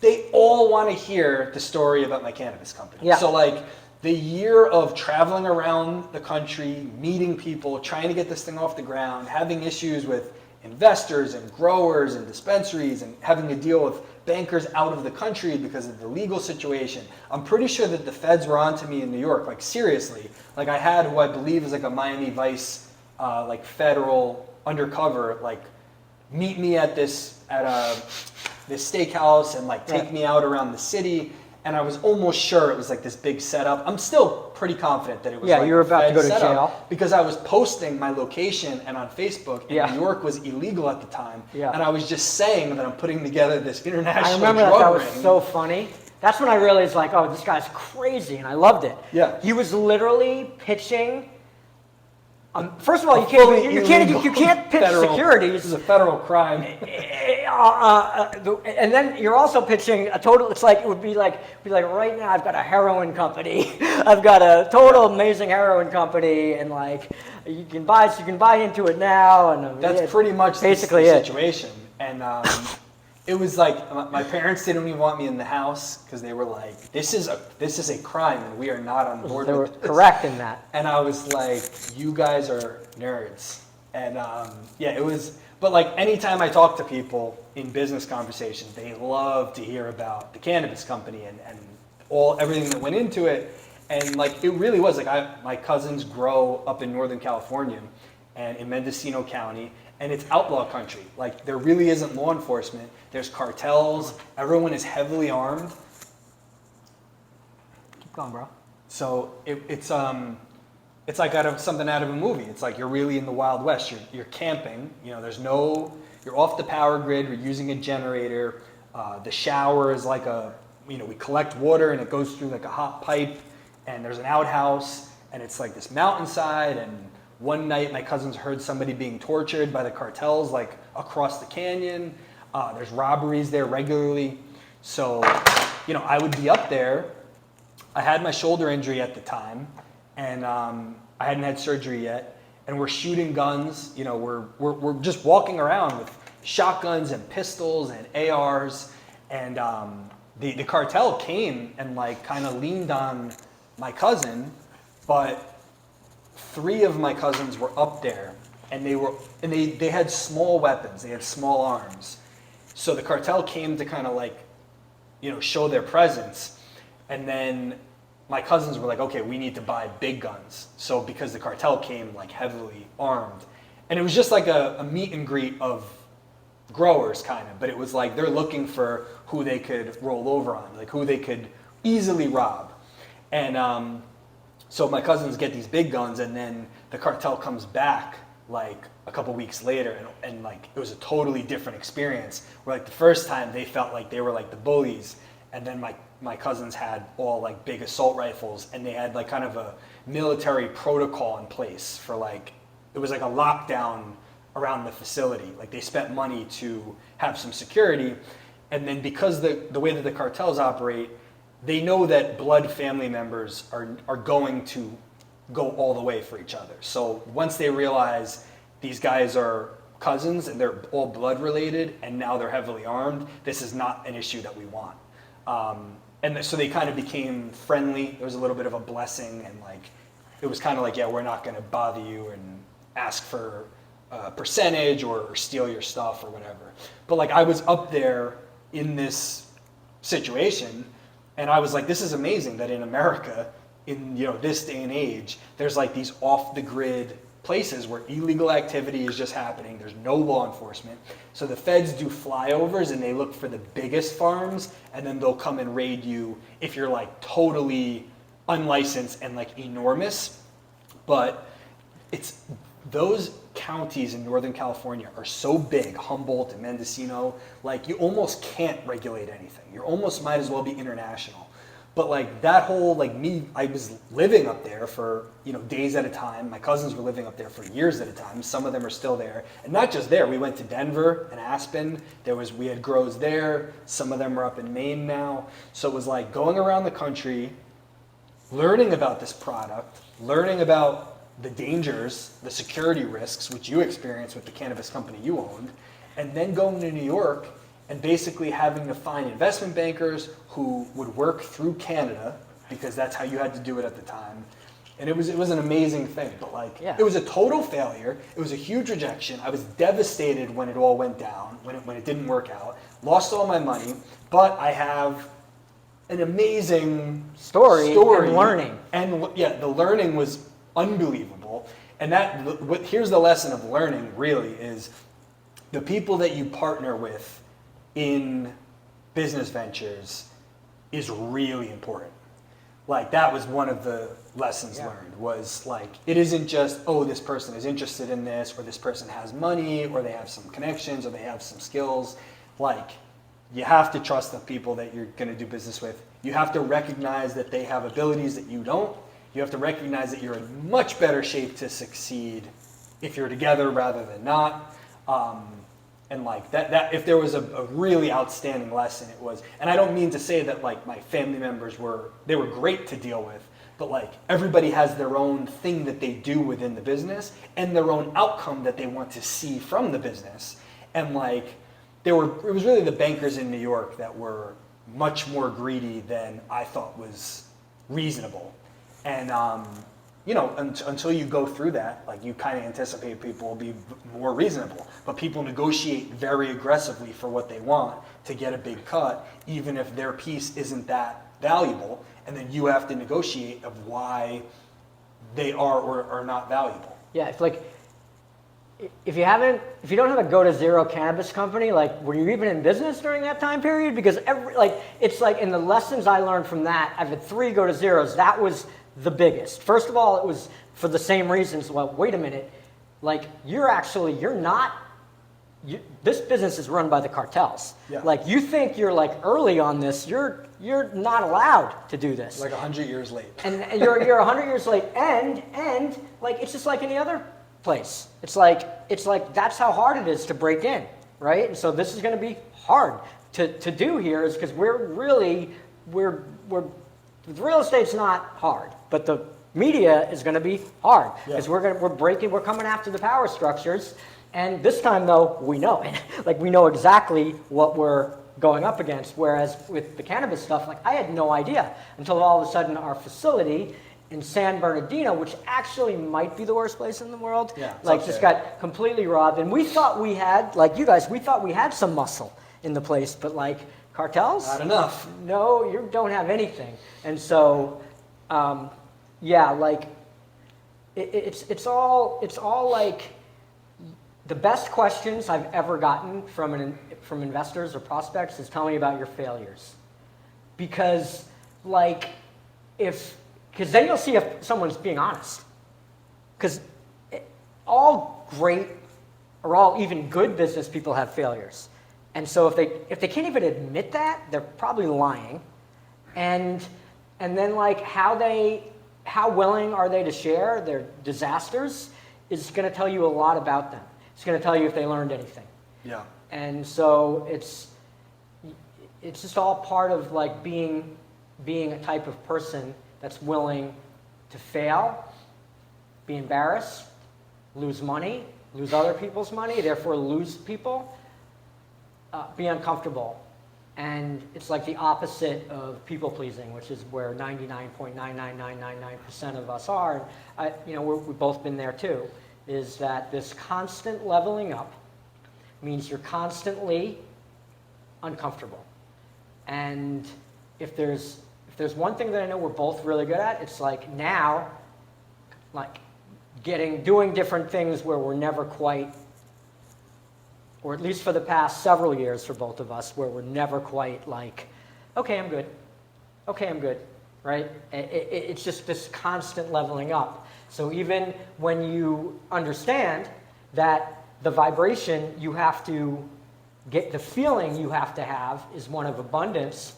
they all want to hear the story about my cannabis company. Yeah. So like the year of traveling around the country, meeting people, trying to get this thing off the ground, having issues with investors and growers and dispensaries, and having to deal with bankers out of the country because of the legal situation. I'm pretty sure that the feds were onto me in New York, like seriously. Like I had who I believe is like a Miami Vice, like federal undercover, like meet me at this steakhouse and like take Right. me out around the city. And I was almost sure it was like this big setup. I'm still pretty confident that it was Yeah, like you were a about to Fed go to setup jail. because I was posting my location and on Facebook, and Yeah. New York was illegal at the time. Yeah. And I was just saying that I'm putting together this international I remember drug that was ring. so funny. That's when I realized, like, oh, this guy's crazy, and I loved it. Yeah. He was literally pitching. First of all, you Fully can't illegal pitch This securities. is a federal crime. And then you're also pitching a total. It's like it would be like right now I've got a heroin company. I've got a total amazing heroin company, and like you can buy into it now. And That's pretty much basically the it. situation. And it was like my parents didn't even want me in the house because they were like, "This is a crime, and we are not on board They were with this." correct in that. And I was like, "You guys are nerds." And yeah, it was. But like anytime I talk to people in business conversations, they love to hear about the cannabis company and everything that went into it. And like it really was like my cousins grow up in Northern California and in Mendocino County, and it's outlaw country. Like there really isn't law enforcement. There's cartels. Everyone is heavily armed. Keep going, bro. So it's like something out of a movie. It's like you're really in the Wild West. You're camping. You're off the power grid. We're using a generator. The shower is like we collect water and it goes through like a hot pipe. And there's an outhouse and it's like this mountainside. And one night my cousins heard somebody being tortured by the cartels like across the canyon. There's robberies there regularly. So, I would be up there. I had my shoulder injury at the time. And I hadn't had surgery yet, and we're shooting guns. We're just walking around with shotguns and pistols and ARs, and the cartel came and like kind of leaned on my cousin, but 3 of my cousins were up there, and they had small weapons, they had small arms, so the cartel came to kind of like show their presence. And then my cousins were like, okay, we need to buy big guns. So because the cartel came like heavily armed, and it was just like a meet and greet of growers kind of, but it was like they're looking for who they could roll over on, like who they could easily rob. And so my cousins get these big guns, and then the cartel comes back like a couple weeks later, and like it was a totally different experience, where like the first time they felt like they were like the bullies, and then my cousins had all like big assault rifles, and they had like kind of a military protocol in place for like, it was like a lockdown around the facility. Like they spent money to have some security. And then because the way that the cartels operate, they know that blood family members are going to go all the way for each other. So once they realize these guys are cousins and they're all blood related and now they're heavily armed, this is not an issue that we want. So they kind of became friendly. There was a little bit of a blessing, and like it was kind of like, yeah, we're not going to bother you and ask for a percentage or steal your stuff or whatever. But like I was up there in this situation, and I was like, this is amazing that in America, in this day and age, there's like these off the grid places where illegal activity is just happening. There's no law enforcement. So the feds do flyovers and they look for the biggest farms, and then they'll come and raid you if you're like totally unlicensed and like enormous. But it's those counties in Northern California are so big, Humboldt and Mendocino, like you almost can't regulate anything. You almost might as well be international. But like that whole, like me, I was living up there for, days at a time. My cousins were living up there for years at a time. Some of them are still there. And not just there, we went to Denver and Aspen. We had grows there. Some of them are up in Maine now. So it was like going around the country, learning about this product, learning about the dangers, the security risks, which you experienced with the cannabis company you owned, and then going to New York and basically having to find investment bankers who would work through Canada, because that's how you had to do it at the time. And it was an amazing thing, but like, yeah. It was a total failure. It was a huge rejection. I was devastated when it all went down, when it didn't work out, lost all my money, but I have an amazing story and learning. And yeah, the learning was unbelievable. And here's the lesson of learning really is the people that you partner with in business ventures is really important. Like that was one of the lessons learned, was like, it isn't just, oh, this person is interested in this, or this person has money, or they have some connections, or they have some skills. Like, you have to trust the people that you're going to do business with. You have to recognize that they have abilities that you don't. You have to recognize that you're in much better shape to succeed if you're together rather than not. And like that if there was a really outstanding lesson, it was, and I don't mean to say that like my family members were great to deal with, but like everybody has their own thing that they do within the business and their own outcome that they want to see from the business. And like it was really the bankers in New York that were much more greedy than I thought was reasonable. And until you go through that, like you kind of anticipate people will be more reasonable, but people negotiate very aggressively for what they want to get a big cut, even if their piece isn't that valuable, and then you have to negotiate of why they are or are not valuable. Yeah, it's like, if you don't have a go to zero cannabis company, like were you even in business during that time period? Because it's like in the lessons I learned from that, I've had 3 go to zeros. That was the biggest. First of all, it was for the same reasons. Well, wait a minute, like this business is run by the cartels. Yeah. Like you think you're like early on this, you're not allowed to do this. Like 100 years late. And you're 100 years late, and like it's just like any other place. It's like that's how hard it is to break in, right? And so this is going to be hard to do here, is because the real estate's not hard, but the media is going to be hard because we're coming after the power structures. And this time though, we know it. Like we know exactly what we're going up against. Whereas with the cannabis stuff, like I had no idea until all of a sudden our facility in San Bernardino, which actually might be the worst place in the world, just got completely robbed. And we thought we had, like you guys, we thought we had some muscle in the place, but like Cartels? Not enough. No, you don't have anything. And so, yeah, like it's all like the best questions I've ever gotten from investors or prospects is tell me about your failures, because like because then you'll see if someone's being honest, because all great or all even good business people have failures. And so if they can't even admit that, they're probably lying. And then like how willing are they to share their disasters is going to tell you a lot about them. It's going to tell you if they learned anything. Yeah. And so it's just all part of like being a type of person that's willing to fail, be embarrassed, lose money, lose other people's money, therefore lose people. Be uncomfortable. And it's like the opposite of people pleasing, which is where 99.99999% of us are. And we've both been there too, is that this constant leveling up means you're constantly uncomfortable. And if there's one thing that I know we're both really good at, it's like now, like doing different things where we're never quite, or at least for the past several years for both of us, where we're never quite like, okay, I'm good, right? It's just this constant leveling up. So even when you understand that the vibration you have to get, the feeling you have to have is one of abundance,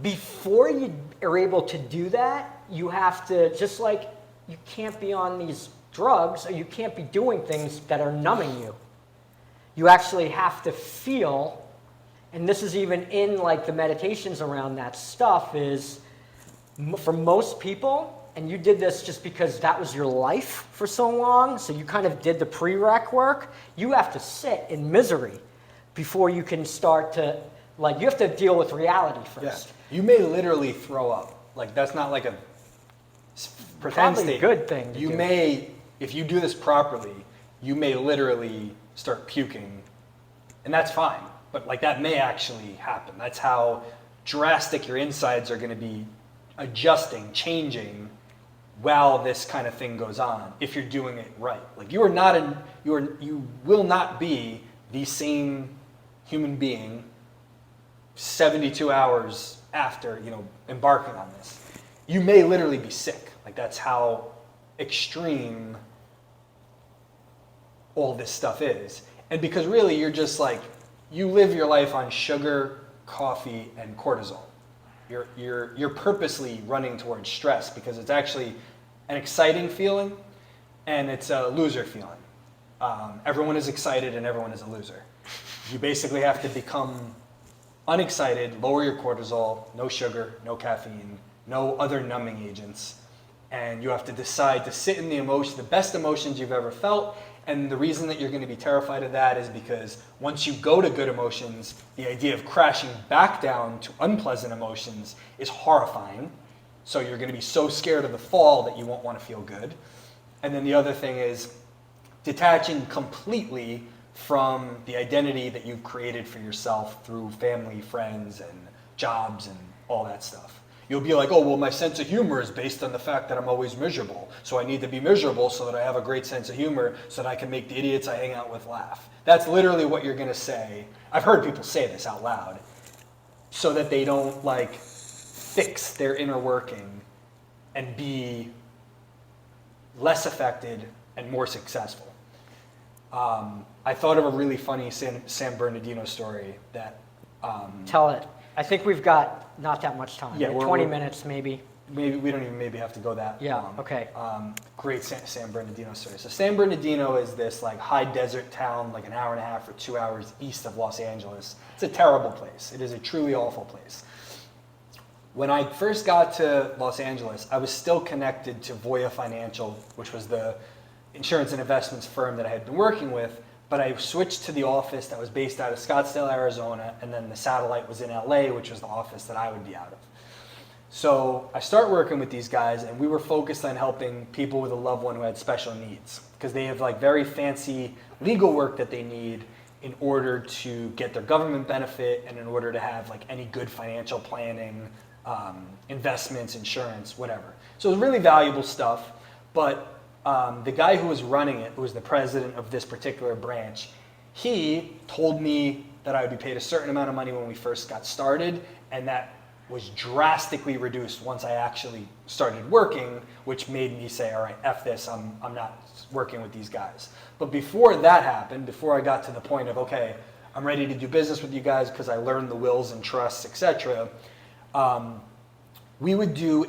before you are able to do that, you have to, just like you can't be on these drugs, or you can't be doing things that are numbing you. You actually have to feel, and this is even in like the meditations around that stuff, is for most people, and you did this just because that was your life for so long, so you kind of did the prereq work, you have to sit in misery before you can start to, like, you have to deal with reality first. Yeah. You may literally throw up. Like, that's not like a pretend Probably a state. good thing to You do. may, if you do this properly, you may literally start puking, and that's fine. But like that may actually happen. That's how drastic your insides are going to be adjusting, changing while this kind of thing goes on. If you're doing it right, like you will not be the same human being 72 hours after embarking on this. You may literally be sick. Like that's how extreme all this stuff is. And because really you're just like, you live your life on sugar, coffee, and cortisol. You're purposely running towards stress because it's actually an exciting feeling and it's a loser feeling. Everyone is excited and everyone is a loser. You basically have to become unexcited, lower your cortisol, no sugar, no caffeine, no other numbing agents, and you have to decide to sit in the best emotions you've ever felt. And the reason that you're going to be terrified of that is because once you go to good emotions, the idea of crashing back down to unpleasant emotions is horrifying. So you're going to be so scared of the fall that you won't want to feel good. And then the other thing is detaching completely from the identity that you've created for yourself through family, friends, and jobs and all that stuff. You'll be like, oh, well, my sense of humor is based on the fact that I'm always miserable. So I need to be miserable so that I have a great sense of humor so that I can make the idiots I hang out with laugh. That's literally what you're going to say. I've heard people say this out loud so that they don't like fix their inner working and be less affected and more successful. I thought of a really funny San Bernardino story that... Tell it. I think we've got not that much time. Yeah, Like we're- 20 we're- minutes maybe. Maybe we don't even maybe have to go that Yeah, long. okay. Great San Bernardino story. So San Bernardino is this like high desert town, like an hour and a half or 2 hours east of Los Angeles. It's a terrible place. It is a truly awful place. When I first got to Los Angeles, I was still connected to Voya Financial, which was the insurance and investments firm that I had been working with, but I switched to the office that was based out of Scottsdale, Arizona, and then the satellite was in LA, which was the office that I would be out of. So I start working with these guys, and we were focused on helping people with a loved one who had special needs, because they have like very fancy legal work that they need, in order to get their government benefit and in order to have like any good financial planning, investments, insurance, whatever. So it was really valuable stuff. But the guy who was running it, who was the president of this particular branch, he told me that I would be paid a certain amount of money when we first got started, and that was drastically reduced once I actually started working, which made me say, all right, F this, I'm not working with these guys. But before that happened, before I got to the point of, okay, I'm ready to do business with you guys because I learned the wills and trusts, etc., we would do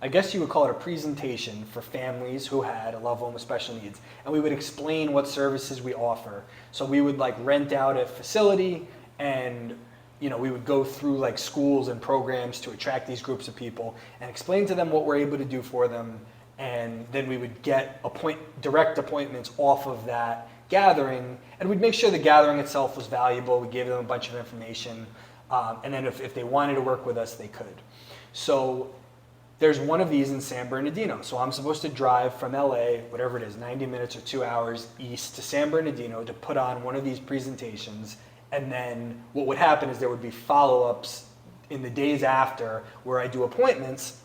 I guess you would call it a presentation for families who had a loved one with special needs. And we would explain what services we offer. So we would like rent out a facility, and we would go through like schools and programs to attract these groups of people and explain to them what we're able to do for them. And then we would get direct appointments off of that gathering. And we'd make sure the gathering itself was valuable. We gave them a bunch of information. And then if they wanted to work with us, they could. So there's one of these in San Bernardino. So I'm supposed to drive from LA, whatever it is, 90 minutes or 2 hours east to San Bernardino to put on one of these presentations. And then what would happen is there would be follow-ups in the days after where I do appointments.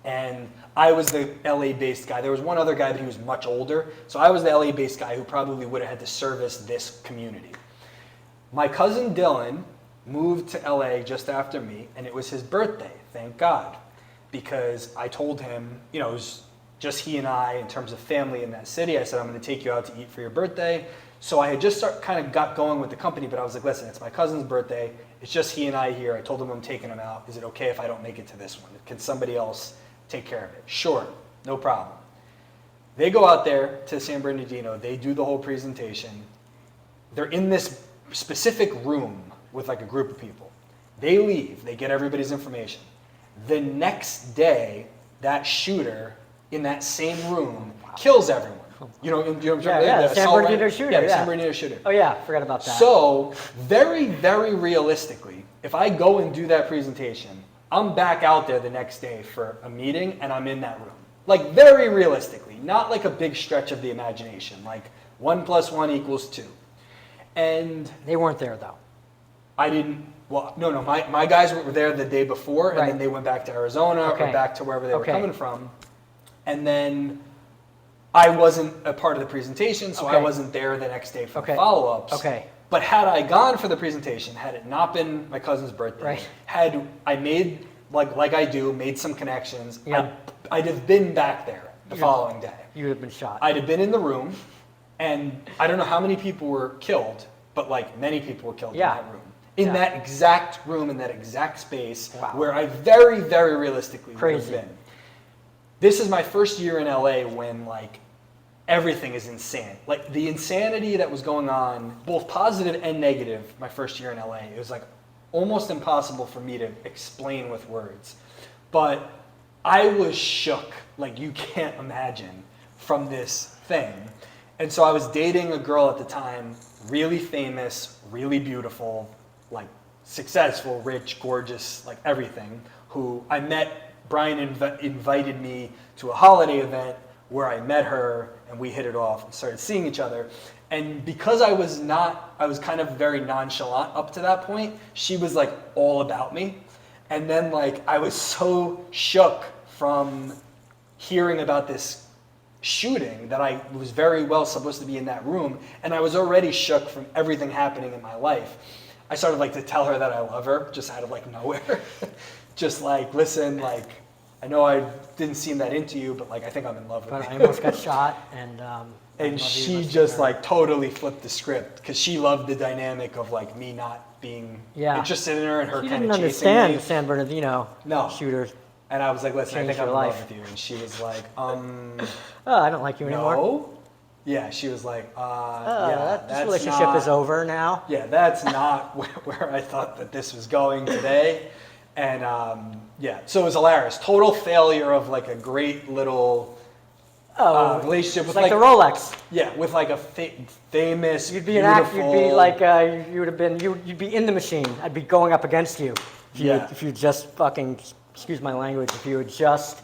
And I was the LA-based guy. There was one other guy, but he was much older. So I was the LA-based guy who probably would have had to service this community. My cousin Dylan moved to LA just after me, and it was his birthday, thank God. Because I told him, it was just he and I in terms of family in that city. I said, I'm going to take you out to eat for your birthday. So I had just kind of got going with the company, but I was like, listen, it's my cousin's birthday. It's just he and I here. I told him I'm taking him out. Is it okay if I don't make it to this one? Can somebody else take care of it? Sure, no problem. They go out there to San Bernardino. They do the whole presentation. They're in this specific room with like a group of people. They leave. They get everybody's information. The next day, that shooter in that same room kills everyone. You know what I'm talking about? Yeah, the San Bernardino shooter. Yeah, the San Bernardino shooter. Oh yeah, forgot about that. So, very, very realistically, if I go and do that presentation, I'm back out there the next day for a meeting, and I'm in that room. Like, very realistically, not like a big stretch of the imagination. Like, 1 + 1 = 2. And they weren't there though. I didn't. Well, no. My guys were there the day before, and then they went back to Arizona or back to wherever they were coming from. And then I wasn't a part of the presentation, so I wasn't there the next day for the follow-ups. Okay. But had I gone for the presentation, had it not been my cousin's birthday, had I made, like I do, made some connections, I'd have been back there the following day. You would have been shot. I'd have been in the room, and I don't know how many people were killed, but like many people were killed in that room. In that exact room, in that exact space, where I very, very realistically would have been. This is my first year in LA when like everything is insane. Like the insanity that was going on, both positive and negative, my first year in LA, it was like almost impossible for me to explain with words. But I was shook, like you can't imagine, from this thing. And so I was dating a girl at the time, really famous, really beautiful, like successful, rich, gorgeous, like everything, who I met. Brian invited me to a holiday event where I met her and we hit it off and started seeing each other. And because I was kind of very nonchalant up to that point, she was like all about me. And then like I was so shook from hearing about this shooting that I was very well supposed to be in that room. And I was already shook from everything happening in my life. I started like to tell her that I love her just out of like nowhere. Just like, listen, like, I know I didn't seem that into you, but like, I think I'm in love with you. But I almost got shot, and she just like totally flipped the script because she loved the dynamic of like me not being interested in her and her kind of chasing me. She didn't understand the San Bernardino shooters. And I was like, listen, I think I'm in love with you. And she was like, I don't like you anymore. No. Yeah, she was like, this relationship is over now. Yeah, that's not where I thought that this was going today. And so it was hilarious. Total failure of like a great little relationship with like the Rolex. Yeah, with like a famous, you'd be an actor. You'd be like you would have been. You'd be in the machine. I'd be going up against you. If you just fucking, excuse my language, if you had just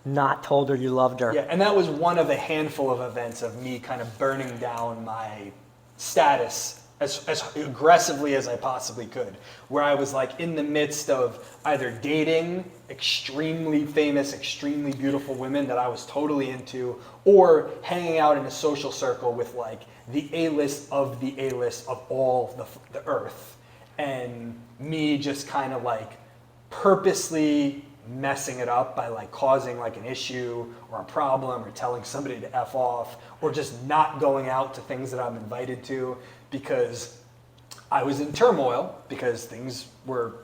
not told her you loved her. Yeah, and that was one of a handful of events of me kind of burning down my status as aggressively as I possibly could, where I was like in the midst of either dating extremely famous, extremely beautiful women that I was totally into, or hanging out in a social circle with like the A-list of the A-list of all the earth, and me just kind of like purposely messing it up by like causing like an issue or a problem or telling somebody to F off or just not going out to things that I'm invited to because I was in turmoil because things were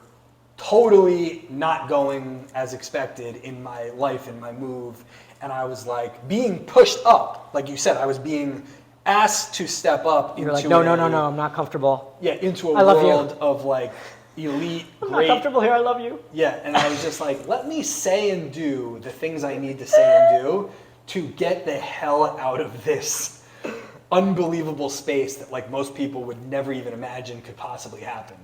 totally not going as expected in my life, in my move. And I was like being pushed up. Like you said, I was being asked to step up You're into like, no, I'm not comfortable. Yeah, into a I love world you. of like elite, I'm great. not comfortable here, I love you. Yeah, and I was just like, let me say and do the things I need to say and do to get the hell out of this unbelievable space that like most people would never even imagine could possibly happen.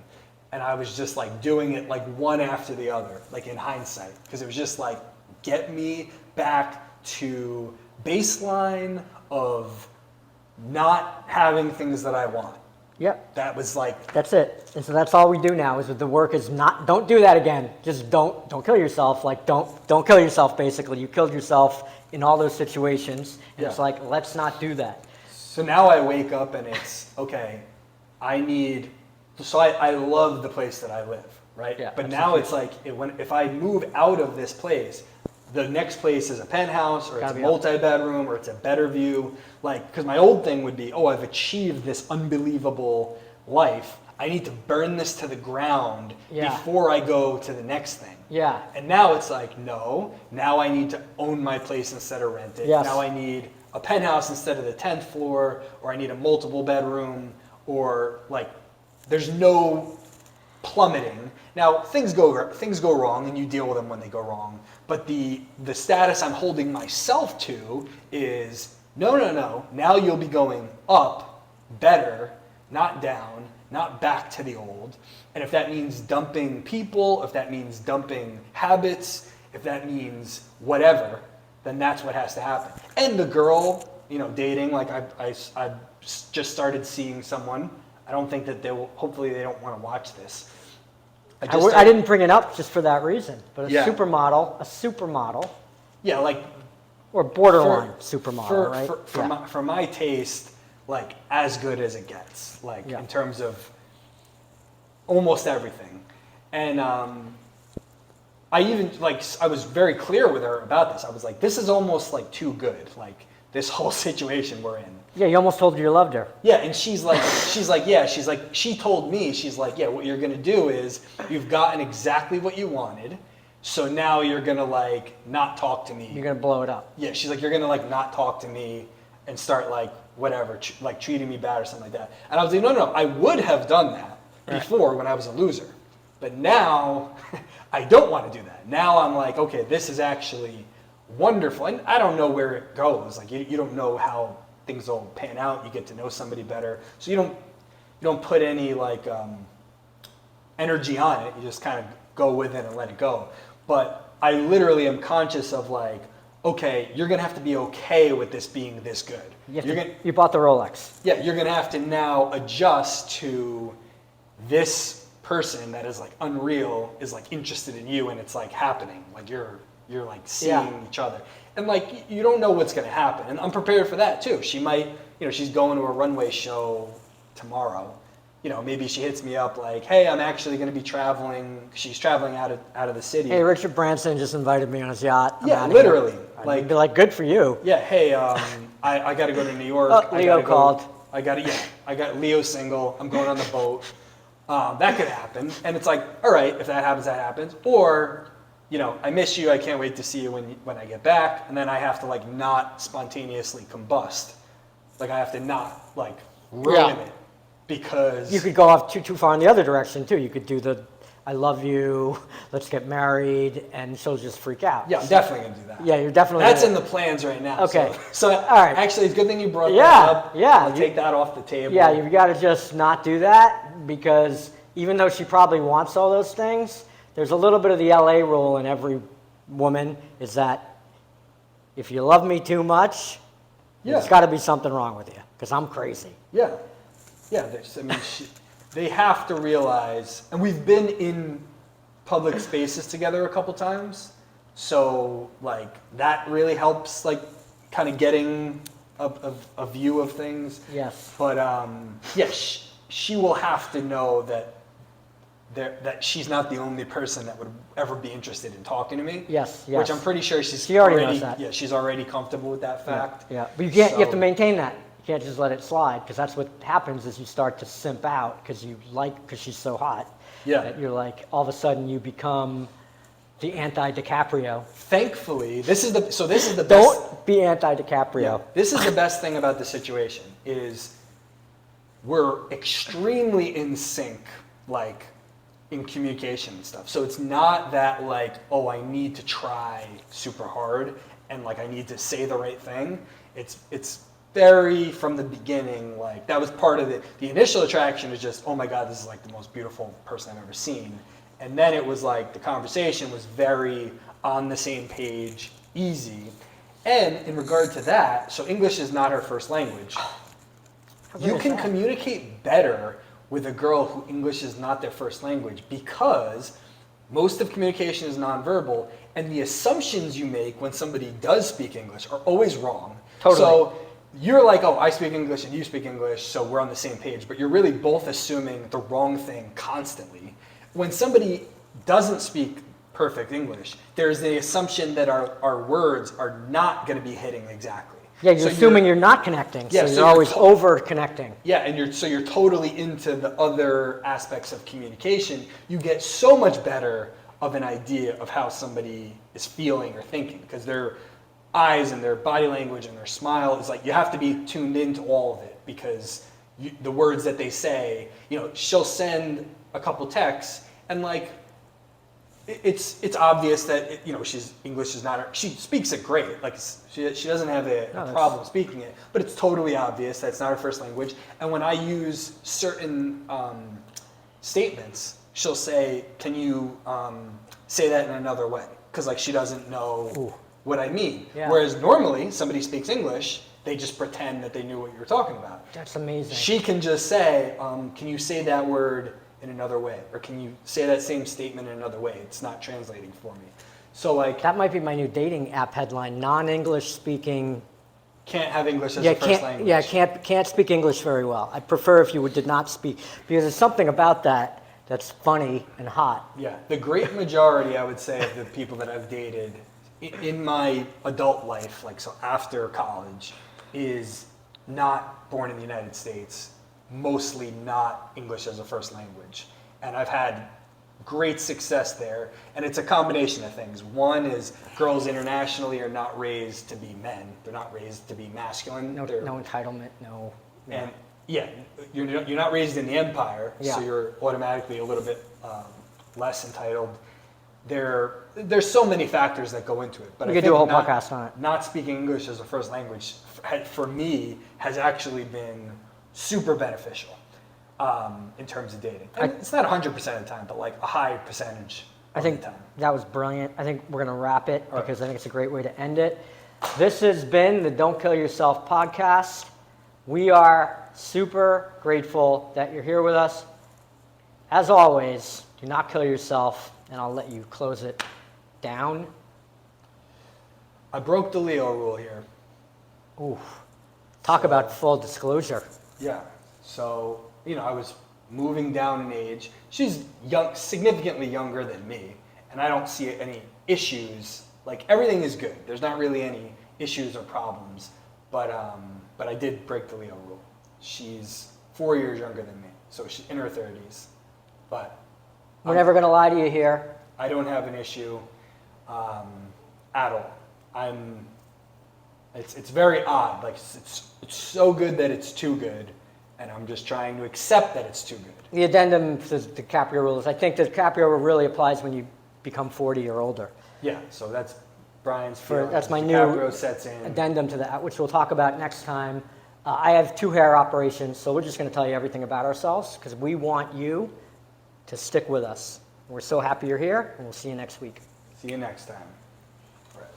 And I was just like doing it like one after the other, like in hindsight, because it was just like, get me back to baseline of not having things that I want. Yep, That was like, that's it. And so that's all we do now is that the work is not, don't do that again. Just don't kill yourself. Like don't kill yourself basically. You killed yourself in all those situations. And it's Yeah. like, let's not do that. so now I wake up and it's, okay, I love the place that I live, right? Yeah, but now absolutely. it's like, if I move out of this place, the next place is a penthouse or it's Gotta a be up. multi-bedroom or it's a better view. Like, because my old thing would be, oh, I've achieved this unbelievable life. I need to burn this to the ground Yeah. before I go to the next thing. Yeah. And now it's like, no, now I need to own my place instead of rent it. Yes. Now I need a penthouse instead of the 10th floor, or I need a multiple bedroom, or like, there's no plummeting. Now things go wrong and you deal with them when they go wrong. But the status I'm holding myself to is, no, now you'll be going up, better, not down, not back to the old. And if that means dumping people, if that means dumping habits, if that means whatever, then that's what has to happen. And the girl, dating, like I just started seeing someone. I don't think that hopefully they don't want to watch this. I didn't bring it up just for that reason. But a Yeah. supermodel, Yeah, like or borderline supermodel, right? For my taste, like as good as it gets, like Yeah. in terms of almost everything. And I was very clear with her about this. I was like, this is almost like too good, like this whole situation we're in. Yeah, you almost told her you loved her. Yeah, and she told me, she's like, yeah, what you're gonna do is you've gotten exactly what you wanted, so now you're gonna like not talk to me. You're going to blow it up. Yeah, she's like, you're gonna like not talk to me and start like whatever, like treating me bad or something like that. And I was like, no, I would have done that before when I was a loser. But now I don't want to do that. Now I'm like, okay, this is actually wonderful. And I don't know where it goes. Like you don't know how things will pan out. You get to know somebody better. So you don't put any like energy on it. You just kind of go with it and let it go. But I literally am conscious of like, okay, you're gonna have to be okay with this being this good. You bought the Rolex. Yeah, you're gonna have to now adjust to this person that is like unreal is like interested in you and it's like happening. Like you're like seeing each other. And like you don't know what's gonna happen. And I'm prepared for that too. She might, she's going to a runway show tomorrow. Maybe she hits me up like, hey, I'm actually gonna be traveling. She's traveling out of the city. Hey, Richard Branson just invited me on his yacht. I'm Yeah, outta literally. here. Like I'd be like, good for you. yeah, hey, I got to go to New York. Oh, Leo called. I got Leo's single. I'm going on the boat. That could happen. And it's like, all right, if that happens, that happens. Or, I miss you. I can't wait to see you when I get back. And then I have to like not spontaneously combust. Like I have to not like ruin it because You could go off too far in the other direction too. You could do the I love you, let's get married, and she'll just freak out. yeah, I'm definitely gonna do that. Yeah, you're definitely That's gonna- in the plans right now. Okay. So All right. actually, it's a good thing you brought Yeah, that up. yeah. I'll take that off the table. Yeah, you've got to just not do that because even though she probably wants all those things, there's a little bit of the LA rule in every woman is that if you love me too much, Yeah. there's got to be something wrong with you because I'm crazy. Yeah. Yeah, I mean, they have to realize, and we've been in public spaces together a couple times, so like that really helps, like kind of getting a view of things. Yes. But yeah, she will have to know that that she's not the only person that would ever be interested in talking to me. Yes, yes. Which I'm pretty sure She already knows that. Yeah, she's already comfortable with that fact. Yeah, but you have to So- maintain that. You can't just let it slide, because that's what happens is you start to simp out because she's so hot. Yeah. That you're like, all of a sudden you become the anti-DiCaprio. Thankfully, this is the best. Don't be anti-DiCaprio. Yeah, this is the best thing about the situation is we're extremely in sync, like in communication and stuff. So it's not that like, oh, I need to try super hard and like I need to say the right thing. It's very from the beginning, like that was part of it. The initial attraction is just, oh my God, this is like the most beautiful person I've ever seen. And then it was like the conversation was very on the same page, easy. And in regard to that, so English is not her first language. You can communicate better with a girl who English is not their first language because most of communication is nonverbal, and the assumptions you make when somebody does speak English are always wrong. Totally. So you're like, oh, I speak English and you speak English, so we're on the same page, but you're really both assuming the wrong thing constantly. When somebody doesn't speak perfect English, there's the assumption that our words are not going to be hitting exactly. Yeah, you're So assuming you're not connecting, Yeah, so so you're you're always to- over-connecting. Yeah, and you're totally into the other aspects of communication. You get so much better of an idea of how somebody is feeling or thinking because their eyes and their body language and their smile is like you have to be tuned into all of it because the words that they say, she'll send a couple texts and like it's obvious that she's English is not her, she speaks it great, like she doesn't have a problem speaking it, but it's totally obvious that's not her first language. And when I use certain statements, she'll say, can you say that in another way, because like she doesn't know what I mean. Yeah. Whereas normally somebody speaks English, they just pretend that they knew what you were talking about. That's amazing. She can just say, can you say that word in another way? Or can you say that same statement in another way? It's not translating for me. So like, That might be my new dating app headline, non-English speaking. can't have English as a first language. Yeah, can't speak English very well. I prefer if you did not speak, because there's something about that that's funny and hot. Yeah, the great majority, I would say, of the people that I've dated in my adult life, like so after college, is not born in the United States, mostly not English as a first language. And I've had great success there, and it's a combination of things. One is girls internationally are not raised to be men. They're not raised to be masculine. No entitlement, no. And yeah, you're not raised in the empire, Yeah. so you're automatically a little bit less entitled. There's so many factors that go into it. But We I could think do a whole not, podcast on it. Not speaking English as a first language, for me, has actually been super beneficial in terms of dating. And it's not 100% of the time, but like a high percentage of I think the time. that was brilliant. I think we're going to wrap it All right. because I think it's a great way to end it. This has been the Don't Kill Yourself podcast. We are super grateful that you're here with us. As always, do not kill yourself, and I'll let you close it down. I broke the Leo rule here. Ooh, talk about full disclosure. Yeah. So, I was moving down in age. She's young, significantly younger than me, and I don't see any issues. Like everything is good. There's not really any issues or problems. But I did break the Leo rule. She's 4 years younger than me, so she's in her 30s. But We're never going to lie to you here. I don't have an issue at all. It's very odd. Like it's so good that it's too good, and I'm just trying to accept that it's too good. The addendum to the DiCaprio rule is, I think the DiCaprio rule really applies when you become 40 or older. Yeah. So that's Brian's feeling. That's my new DiCaprio sets in. addendum to that, which we'll talk about next time. I have 2 hair operations, so we're just going to tell you everything about ourselves because we want you to stick with us. We're so happy you're here, and we'll see you next week. See you next time. All right.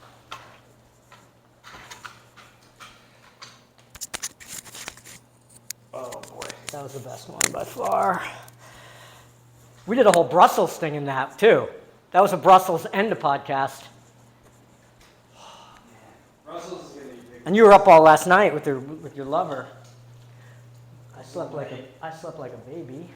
Oh boy. That was the best one by far. We did a whole Brussels thing in that too. That was a Brussels and a podcast. Brussels is gonna be big. And you were up all last night with your lover. I slept like a baby.